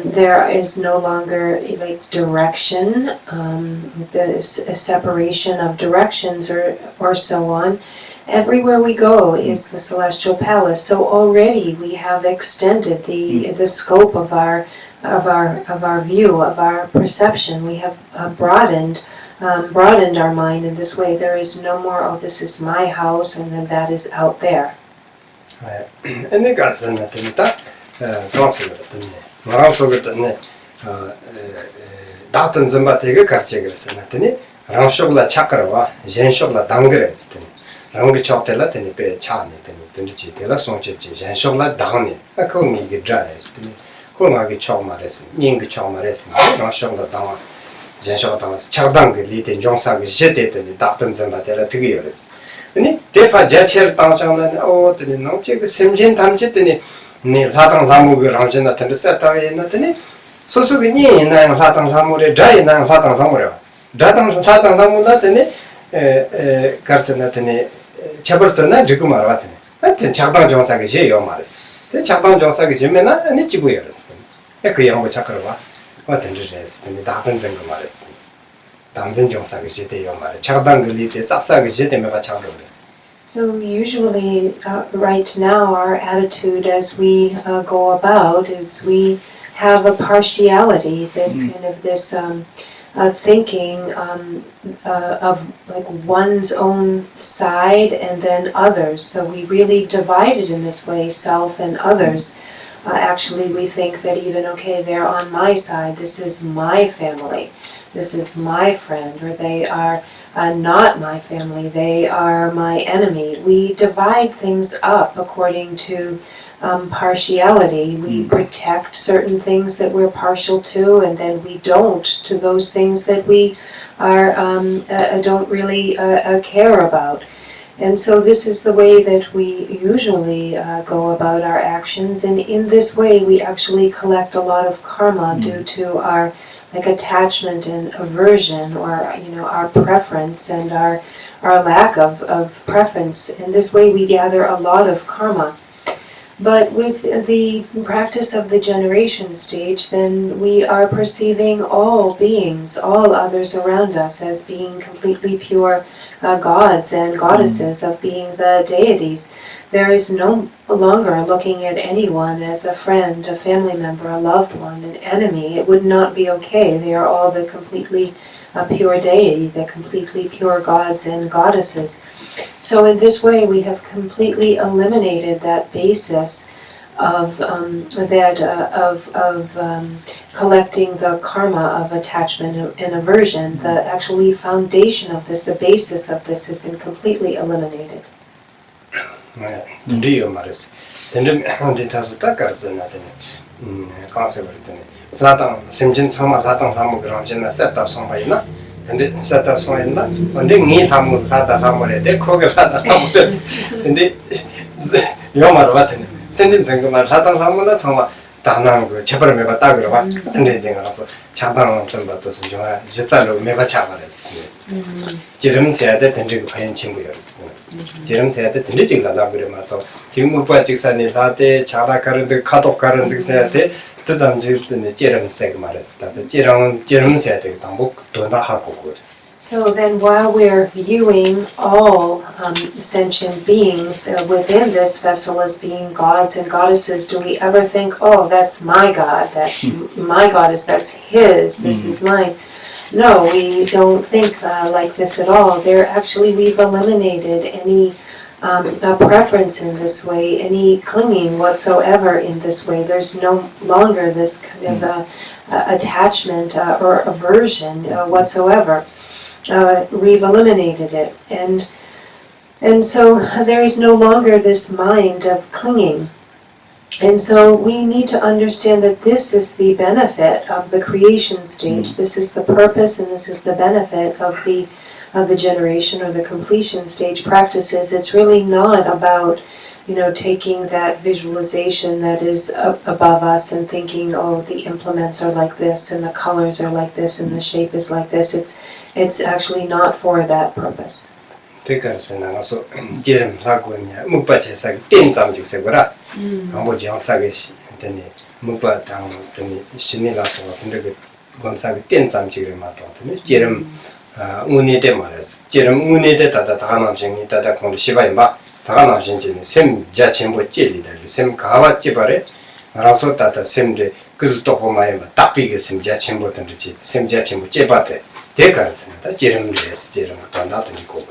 There is no longer like direction, a separation of directions or so on. Everywhere we go is the celestial palace. So already we have extended the scope of our view, of our perception. We have broadened our mind in this way. There is no more, oh, this is my house, and then that is out there. And the guys in the 말아서거든요. 다튼 점바테가 가르쳐그랬으나더니 랑쇼글라 차크라와 젠쇼글라 당그랬으더니 랑기 촉텔라더니 배 차네더니 든지 tel라 송체지 젠쇼글라 당네 아코니 이게 드라했으더니 코마기 촉마랬으 닝기 촉마랬으 랑쇼글라 당와 젠쇼글라 당와 차당게 리텐 종사기 제데더니 다튼 점바테라 되게 열었어. 아니 대파 제체를 당상은 어더니 농체그 샘진 담쳤더니 네 사당 사무그 ramjena tende setawe natene sosugi ni na 사당 사무레 dai na 사당 사무레 다당 사당 사무나 tene 가르스나 tene 차버터나 지금 말았네 하여튼 작당 정사기 제요 말았어 대 작당 정사기 제면나 아니 지구여랬어 그 양고 착으로 와 어떤 데서 tene 다른 생각 말았어 당전 정사기 제대요 말 작당 글리테 싹싹이 제대면가 착으로랬어. So usually, right now, our attitude as we go about is we have a partiality, this kind of this thinking of like one's own side and then others. So we really divide it in this way, self and others. Actually, we think that even, okay, they're on my side, this is my family, this is my friend, or they are not my family, they are my enemy. We divide things up according to partiality. We protect certain things that we're partial to, and then we don't to those things that we are don't really care about. And so this is the way that we usually go about our actions, and in this way we actually collect a lot of karma due to our like attachment and aversion, or our preference and our lack of preference. In this way we gather a lot of karma. But with the practice of the generation stage, then we are perceiving all beings, all others around us, as being completely pure gods and goddesses, of being the deities. There is no longer looking at anyone as a friend, a family member, a loved one, an enemy. It would not be okay. They are all the completely pure deity, the completely pure gods and goddesses. So in this way, we have completely eliminated that basis of collecting the karma of attachment and aversion. The actually foundation of this, the basis of this, has been completely eliminated. Ndiyo 말했어. 근데 언제 다서 딱가서나더니 컨셉을 했더니 사당 심진 참마 사당 사무 그런 전에 셋업 성바이나 근데 셋업 성바이나 근데 니 사무 사다 사무래 대 거기 사다 사무래 근데 요 말을 봤더니 근데 정말 사당 사무나 정말 다난 그 제발 매가 딱 그러 봐 근데 내가 가서 자당 좀 받도 좋아 진짜로 매가 잡아랬어 지름 세야데 던지고 파인 친구였어 지름 세야데 던지고 나가 그래 맞도 지금 뭐가 직산이 다때 자다 가는데 카톡 가는데 세야데 그 잠지는 지름 세가 말했어 다들 지름 세야데 당복 돈다 하고 그래. So then while we're viewing all sentient beings within this vessel as being gods and goddesses, do we ever think, oh, that's my god, that's my goddess, that's his, this is mine? No, we don't think like this at all. We've eliminated any preference in this way, any clinging whatsoever in this way. There's no longer this kind of attachment or aversion whatsoever. We've eliminated it, and so there is no longer this mind of clinging. And so we need to understand that this is the benefit of the creation stage. This is the purpose and this is the benefit of the generation or the completion stage practices. It's really not about, taking that visualization that is above us and thinking, oh, the implements are like this and the colors are like this and the shape is like this. It's actually not for that purpose. 대가르스나서 제름 하고냐 묵바체사 땡잠직 세거라 아무 장사게 되니 묵바당 되니 신이라서 근데 그 검사게 땡잠직을 맡았더니 제름 운이대 말했어 제름 운이대 다다 다감함생이 다다 공도 시바임바 다감함생지는 샘 자체모 찔리다 샘 가와 찌바래 알아서 다다 샘데 그래서 또 보마에 딱비게 샘 자체모든지 샘 자체모 찌바대 대가르스나 제름을 해서 제름 단다더니 고버.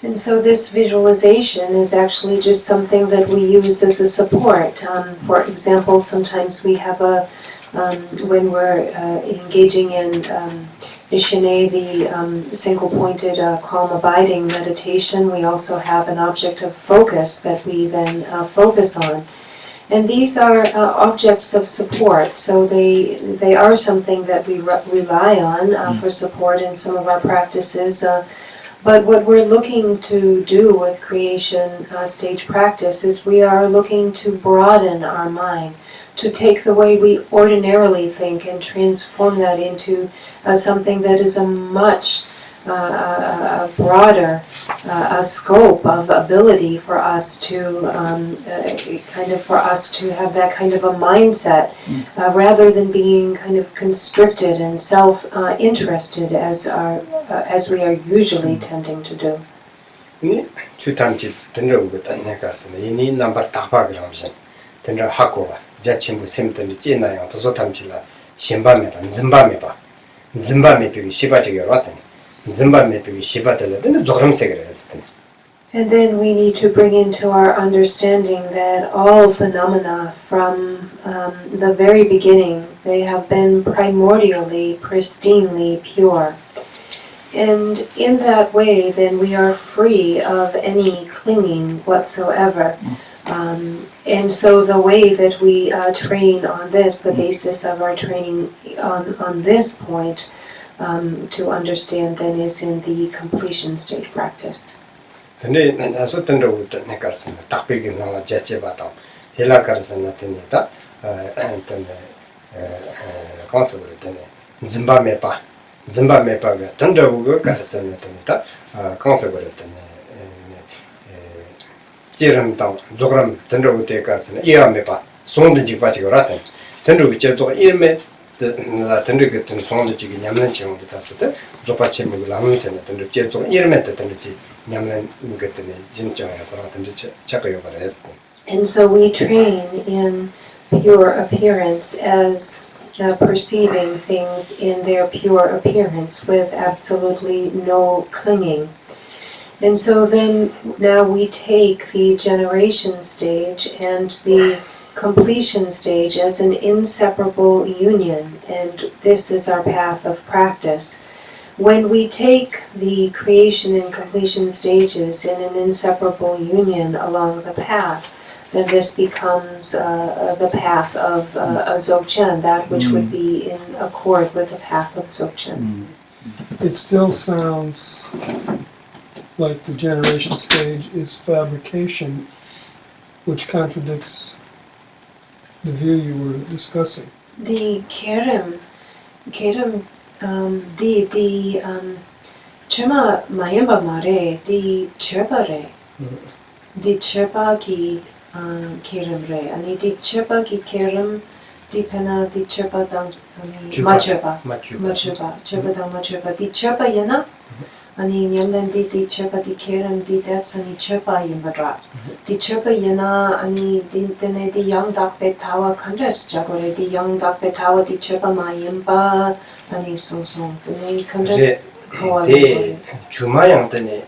And so this visualization is actually just something that we use as a support. For example, sometimes we have when we're engaging in Ishine, the single-pointed calm abiding meditation, we also have an object of focus that we then focus on. And these are objects of support, so they are something that we rely on for support in some of our practices. But what we're looking to do with creation stage practice is we are looking to broaden our mind, to take the way we ordinarily think and transform that into something that is a much broader scope of ability for us to have that kind of a mindset rather than being kind of constricted and self-interested as we are usually tending to do. 네, 주탐지 된다고 그랬다네 가서는 이니 넘버 딱박이라면서 된다 하고가 자친구 샘들이 찌나요. 도서 탐지라 신밤에봐 진밤에봐 진밤에 비기 시바지게 왔더니 진밤에 비기 시바들라더니 조름색을 했더니. And then we need to bring into our understanding that all phenomena from the very beginning, they have been primordially, pristinely pure. And in that way, then we are free of any clinging whatsoever. And so the way that we train on this, the basis of our training on this point to understand then is in the completion stage practice. 근데 나서 된다고 내 가르쳤나 딱비기 나와 제제바다 헬라 가르쳤나 되니다 컨셉을 되네 짐바메바가 된다고 가르쳤나 되니다 컨셉을 되네 제름당 조그람 된다고 돼 가르쳤나 이해하메바 손든지 빠지고라 된다고 제도 이메 된다고 같은 손든지 냠는 지용도 zas을 조파체 먹을 하면서는 된다고 제도 이메 된다지 And so we train in pure appearance as perceiving things in their pure appearance with absolutely no clinging. And so then now we take the generation stage and the completion stage as an inseparable union, and this is our path of practice. When we take the creation and completion stages in an inseparable union along the path, then this becomes the path of Dzogchen, that which would be in accord with the path of Dzogchen. It still sounds like the generation stage is fabrication, which contradicts the view you were discussing. The Kerem, the Chema Mayamba Mare, the Chepare, the Chepa ki Kerem Re, and the Chepa ki Kerem, the Pena, the Chepa dang Machepa, Chepa dang Machepa, the Chepa Yana, and the Yamlan the Chepa the Kerem, the that's and the Chepa Yambadra. The Chepa Yana, and the young Dak Betawa Kandres Jagore, the young Dak Betawa, the Chepa Mayamba. 아니 송송 네 컨데스 네 주마양 때네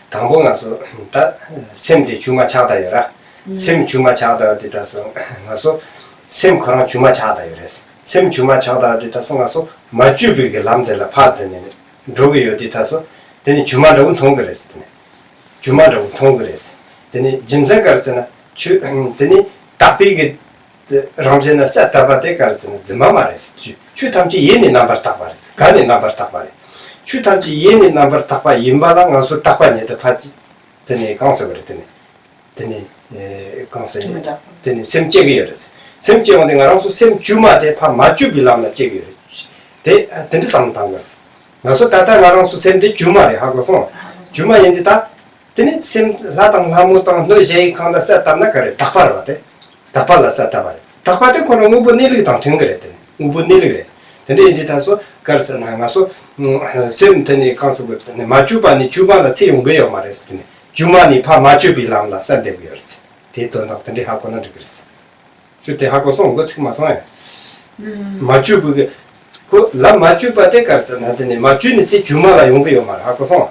당봉 가서 다 샘데 주마 차다여라 샘 주마 차다 되다서 가서 샘 그런 주마 차다 이랬어 샘 주마 차다 되다서 가서 맞주비게 람데라 파드네 저기 어디 타서 되니 주마라고 통그랬어 주마라고 통그랬어 되니 짐자가서나 되니 답비게 ramjena sa tabate karsana zima mares chu tamchi yeni number takbares gani number takbare chu tamchi yeni number takba yimbala ngaso takba ne de phaji tene kansa gore tene kansa tene semchege yores semche onde ngaranso sem juma de pha machu bilamna chege yores de tende samtangas ngaso tata ngaranso sem de juma re hagoso juma yende ta tene sem latang hamutang no jei khanda sa tamna kare takbar bate takbala sa tabare takbate kono ubu nilgi tang tengre tene ubu nilgre tene yende taso karsana ngaso sem tene kansa go tene machu ba ni juma la se ungeyo mares tene juma ni pha machu bilamna sa de yores te to nak tende hakona de kres te hakoso ngo tsima sa machu bu ko la machu pa te karsana tene machu ni se juma la ungeyo mar hakoso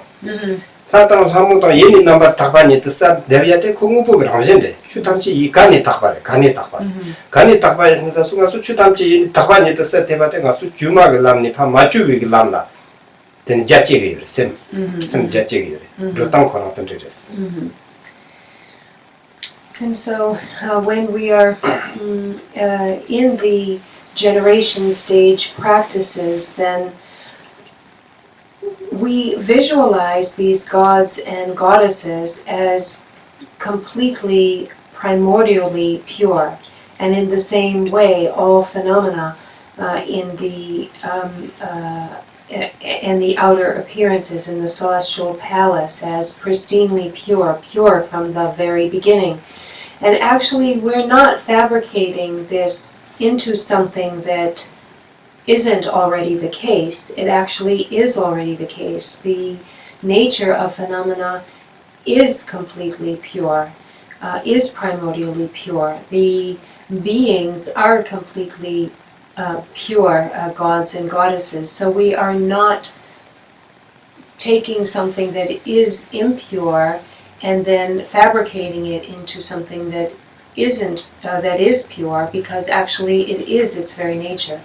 사탕 사무도 예니 넘버 딱바니 뜻사 데비아테 공부를 하는데 추탐치 이 간이 딱바래 간이 딱바스 간이 딱바에서 순간수 추탐치 딱바니 뜻사 데바테 가수 주마를 남니 파 마추비기 남라 되는 자체가 셈 자체가 조당 코나던 데스. And so when we are in the generation stage practices, then we visualize these gods and goddesses as completely primordially pure, and in the same way all phenomena in the outer appearances in the celestial palace as pristinely pure from the very beginning. And actually we're not fabricating this into something that isn't already the case. It actually is already the case. The nature of phenomena is completely pure, is primordially pure. The beings are completely pure gods and goddesses. So we are not taking something that is impure and then fabricating it into something that isn't, that is pure, because actually it is its very nature.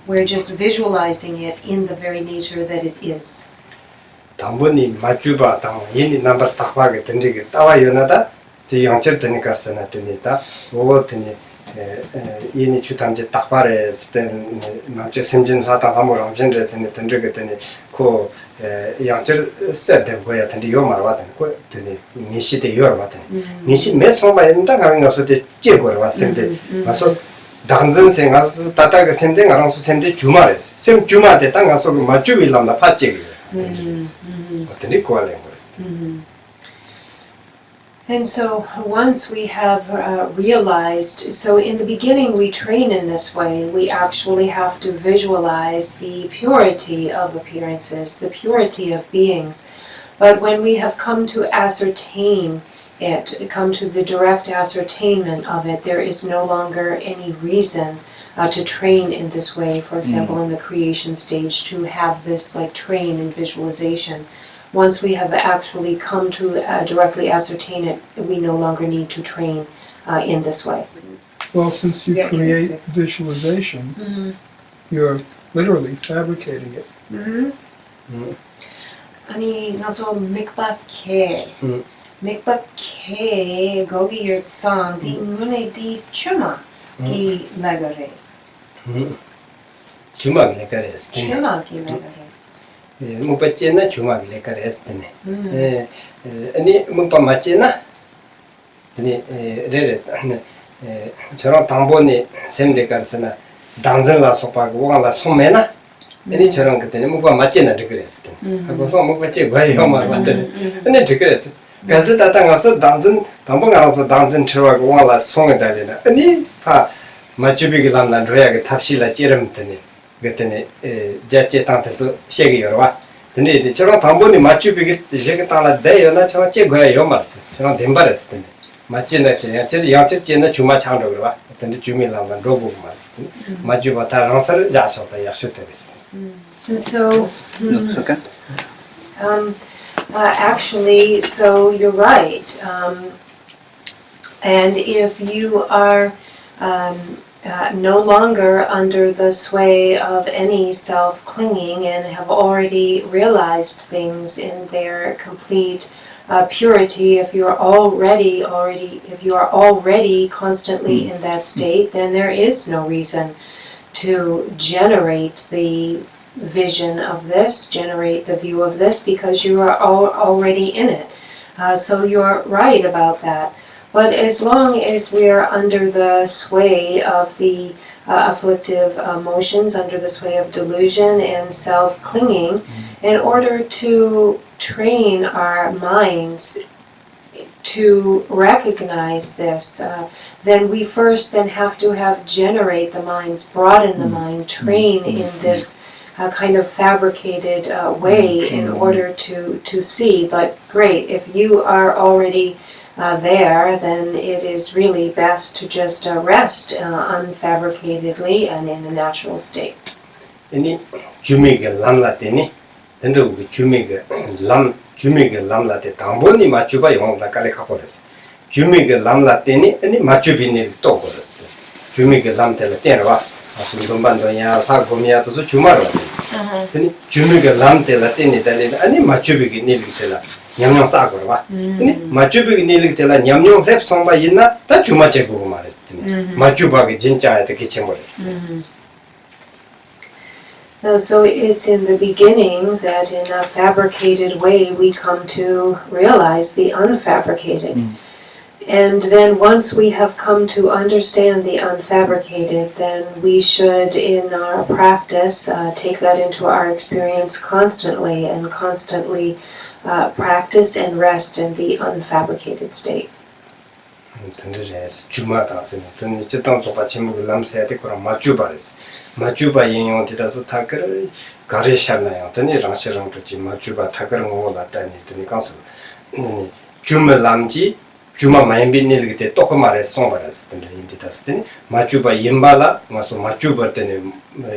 We're just visualizing it in the very nature that it is. 당분이 마주바 당 예니 넘버 딱바게 된게 따와 요나다 지 양철 되니 가르스나 되니다 오고 되니 예니 추탐제 딱바레 스텐 남체 sem진 하다 함을 엄전레스니 된게 되니 고 양철 세데 고야 된이 요 말와 된고 되니 니시데 요 말와 되니 니시 메소마 엔다 가는 것도 제거를 왔는데 마서 당전 생각도 따다가 셈된 가랑수 셈데 주말에서 셈 주말에 땅 가서 맞주빌 남나 파찌기 어떤이 고알래 거였어. And so once we have realized, so in the beginning we train in this way, we actually have to visualize the purity of appearances, the purity of beings. But when we have come to ascertain it, come to the direct ascertainment of it, there is no longer any reason to train in this way. For example, in the creation stage, to have this like train in visualization. Once we have actually come to directly ascertain it, we no longer need to train in this way. Well, since you create visualization, you're literally fabricating it. 아니, 나 좀 맥박해. 맥박해 거기 열상 디 눈에 디 추마 이 나가래. 주막이 내가랬어. 추마기 나가래. 뭐 받지나 주막이 내가랬어. 아니 뭐 받지나 아니 레레 저런 당본이 샘데가르스나 당전라 소파고 와라 소매나 아니 저런 그때는 뭐 받지나 그랬어. 하고서 뭐 받지 거예요 말 맞더니 근데 그랬어. 가서 다당가서 당전 당본 가서 당전 처하고 와라 송에 달리나 아니 파 마주비기 남난 로야게 탑실라 찌름더니 그때는 자체 땅에서 세게 열어와 근데 이제 저런 당본이 마주비기 세게 땅나 대요나 저런 찌고요 말았어 저런 덴바랬을 텐데 마치나 저 양측지나 주마 창으로 그러와 근데 주민 남난 로고 말았어 마주바 다 랑사를 자셔다 약속됐어. And so okay. Actually, so you're right. And if you are no longer under the sway of any self-clinging and have already realized things in their complete purity, if you are already constantly in that state, then there is no reason to generate the vision of this, generate the view of this, because you are already in it. So you're right about that. But as long as we're under the sway of the afflictive emotions, under the sway of delusion and self-clinging, in order to train our minds to recognize this, then we first then have to generate the minds, broaden the mind, train in this kind of fabricated way in order to see. But great, if you are already there, then it is really best to just rest unfabricatedly and in a natural state. Ini jumiga lamla teni, dendro jumiga lamla te tamboni machuba yongda kale khapores. Jumiga lamla teni, ini machubi ni tokores. Jumiga lamtela tenwa, asundumban ya phagomya to chumaro. Teni jumiga lamtela teni dale, ani machubi ni litela. 냠냠 싸거라. 근데 마추비기 닐릭텔라 냠냠 랩 송바 있나? 다 주마체 보고 말했더니. 마추바기 진짜에 되게 채모랬어. So it's in the beginning that in a fabricated way we come to realize the unfabricated. And then once we have come to understand the unfabricated, then we should in our practice take that into our experience constantly and constantly practice and rest in the unfabricated state. Juma mayambi nilgite toko mare sombaras tene inditas tene machuba yimbala ngaso machuba tene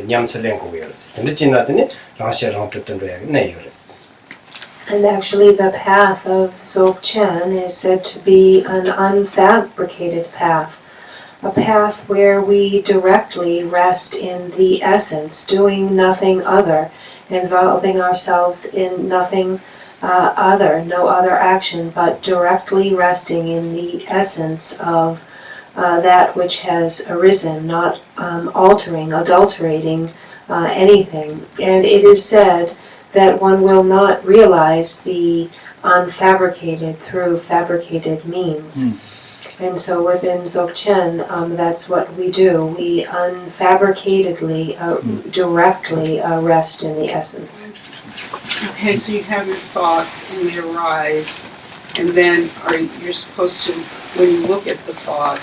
nyamselen ko yeras tene china tene rasha rangtu tene ne yeras. And actually the path of Dzogchen is said to be an unfabricated path, a path where we directly rest in the essence, doing nothing other, involving ourselves in nothing no other action, but directly resting in the essence of that which has arisen, not adulterating anything. And it is said that one will not realize the unfabricated through fabricated means. And so within Dzogchen, that's what we do. We unfabricatedly, directly rest in the essence. Okay, so you have your thoughts and they arise, and then you're supposed to, when you look at the thought,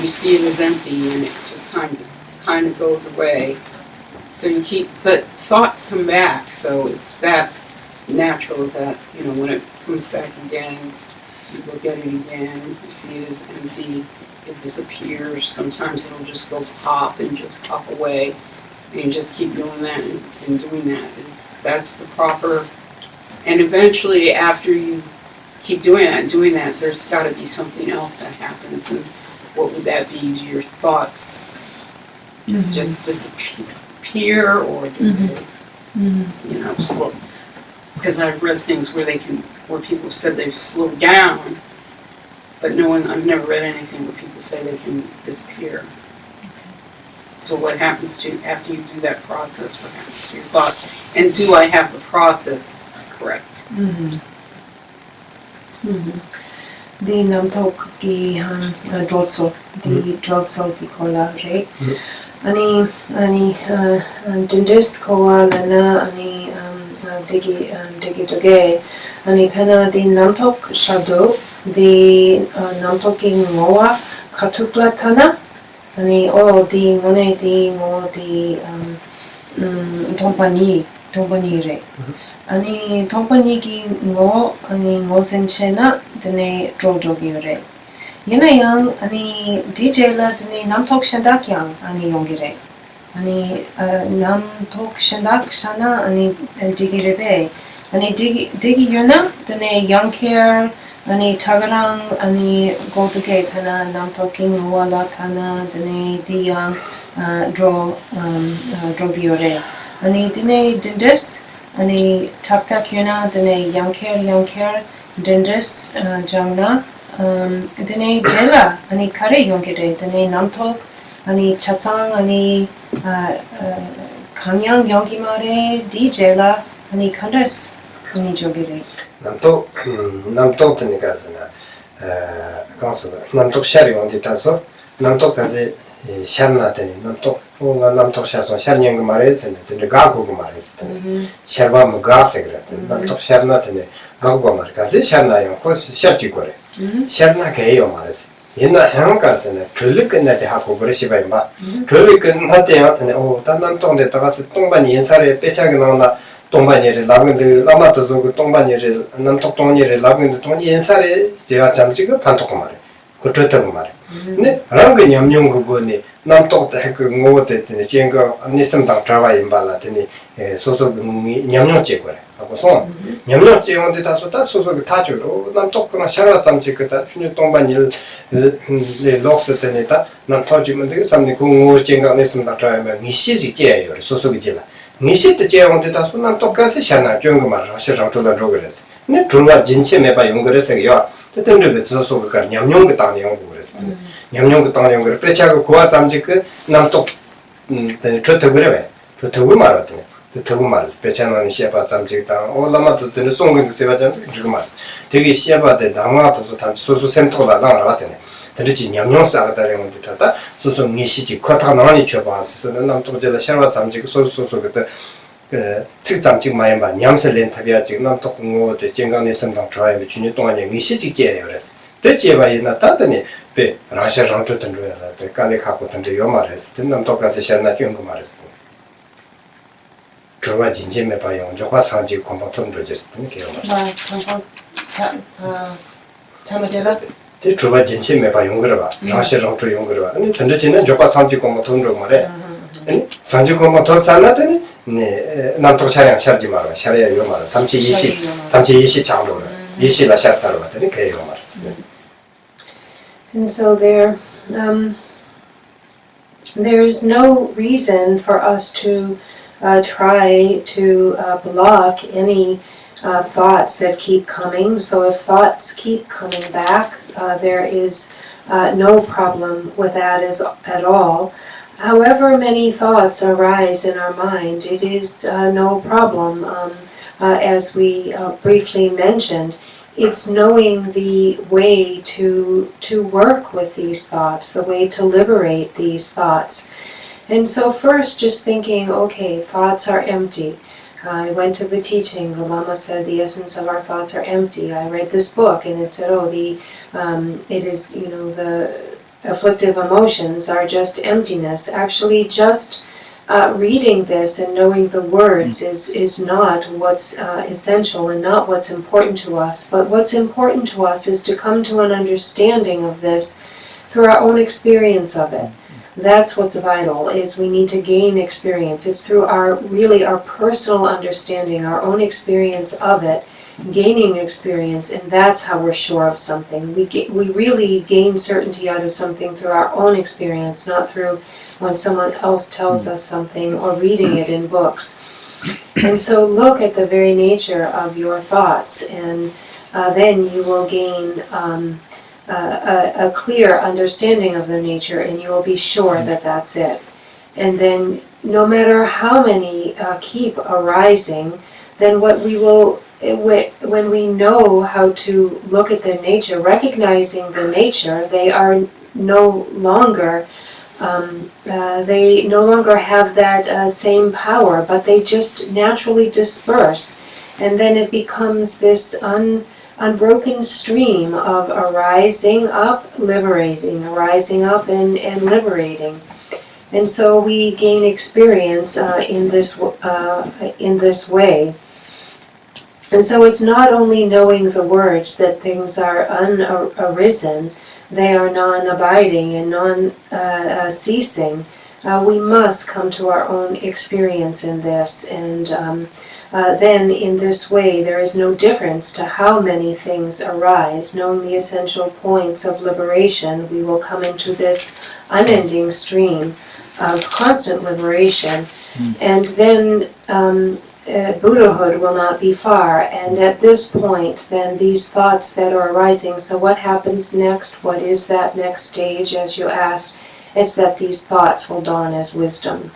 you see it as empty and it just kind of goes away. So you keep, but thoughts come back, so is that natural? Is that, when it comes back again, you look at it again, you see it as empty, it disappears, sometimes it'll just go pop and just pop away. And you just keep doing that and doing that. That's the proper, and eventually after you keep doing that, there's got to be something else that happens. And what would that be? Do your thoughts just disappear, or do they, slow? Because I've read things where people have said they've slowed down, but I've never read anything where people say they can disappear. So what happens to you after you do that process? What happens to your thoughts? And do I have the process correct? The namtok ki drotso, the drotso ki kola re. Ani dindis kola lana ani digi doge. Ani pena the namtok shado, the namtok ki ngoa katukla tana. Ani di ngone di ngo di tompani re. Ani tompani ki ngo senchena dene drodogi re. Yena yang ani DJ la dene namtok shendak yang ani yongi re. Ani namtok shendak sana ani digi rebe. Ani digi yona dene yang care Ani tagarang ani gotuke pena namtoking wala kana dene diyang drobiore. Ani dine dindis ani tak yuna dene yanker Dindis, Jangna, Dine Jela, Ani Kare Yongire, Dine Namtok, Ani Chatsang, Ani Kanyang Yongimare, Di Jela, Ani Kandas, Ani Jogire. 남도 드니까 가서 남도 샤리 온디 타서 남도 가지 샤르나더니 남도 뭔가 남도 샤서 샤르냥 거 말했을 때 가고 거 말했을 때 샤르바 뭐 가세 그래 남도 샤르나더니 가고 말 가지 샤르나요 코스 샤지 거래 샤르나 개요 말했어 옛날 한국에서는 졸리 끝나대 하고 그러시 봐요 막 졸리 끝나대요 오 남동네 따가서 똥반 인사를 빼차게 나오나 동반이를 라근데 라마도서 그 동반이를 남톡동이를 라근데 동 인사를 제가 잠시 그 판톡 말해 그 좋다고 말해 근데 랑그 냠뇽 그거니 남톡도 그 뭐었더니 지금 니섬당 잡아 임발라더니 소소 냠뇽 찍거래 하고서 냠뇽 찍는데 다소 다 소소 다 주로 남톡 그나 샤라 잠지 그다 춘유 동반이를 네 록스더니다 남톡지면 되게 삼니 공고 찍가 니섬당 잡아면 미시지 제요 소소기 제라 니시트 제용데 다소 남톡가서 샤나 좋은 말을 하시랑 조단 조그랬어 근데 존나 진짜 매바 용거래서요 때문에 소소 그 냠뇽 그 땅에 연구 그랬어 냠뇽 그 땅에 연구를 빼차고 고아 잠지 그 남톡 좋다 그래 좋다고 말았더니 좋다고 말했어 빼차는 시아바 잠지 땅 올라마도 되는 송근 세바 잠지 그거 말했어 되게 시아바데 남아도서 단 소소 샘토가 나가라더니 그렇지 냠뇽 싸가다는 건데 다다 소소 니시지 코타 나니 줘봐서 남톡제다 샤바 잠지 소소소 그때 측잠지 많이 봐 냠슬 렌타비아 지금 남톡 공고데 쟁강에 선당 드라이브 준이 동안에 니시지 제요 그랬어 대체바이 나타더니 배 라시아 장초던 거야 깔레 갖고 던데 요 말했어 남톡가서 샤나 준거 말했어 저와 진심에 봐요 저와 상지 공부통 project 게요 참아대라. 그 저와 진심에 봐 용거를 봐 라시아 장초 용거를 봐 아니 던데 지는 저와 상지 공부통 거 말해 아니 상지 공부통 산나더니 네 남톡 차량 샤지 말아 샤리아 요 말아 320 장로를 20라 샤사로 봤더니 게요 말했어 And so there is no reason for us to try to block any thoughts that keep coming. So if thoughts keep coming back, there is no problem with that at all. However many thoughts arise in our mind, it is no problem. As we briefly mentioned, it's knowing the way to work with these thoughts, the way to liberate these thoughts. And so first just thinking, okay, thoughts are empty. I went to the teaching, the Lama said the essence of our thoughts are empty. I read this book and it said, it is, the afflictive emotions are just emptiness. Actually, just reading this and knowing the words is not what's essential and not what's important to us. But what's important to us is to come to an understanding of this through our own experience of it. That's what's vital, is we need to gain experience. It's through our personal understanding, our own experience of it, gaining experience, and that's how we're sure of something. We really gain certainty out of something through our own experience, not through when someone else tells us something or reading it in books. And so look at the very nature of your thoughts, and then you will gain a clear understanding of their nature, and you will be sure that that's it. And then no matter how many keep arising, then when we know how to look at their nature, recognizing the nature, they are no longer have that same power, but they just naturally disperse, and then it becomes this unbroken stream of arising up, liberating, arising up and liberating. And so we gain experience in this way. And so it's not only knowing the words that things are unarisen, they are non-abiding and non-ceasing. We must come to our own experience in this, and then in this way there is no difference to how many things arise. Knowing the essential points of liberation, we will come into this unending stream of constant liberation. And then Buddhahood will not be far. And at this point, then these thoughts that are arising, so what happens next? What is that next stage, as you asked? It's that these thoughts will dawn as wisdom.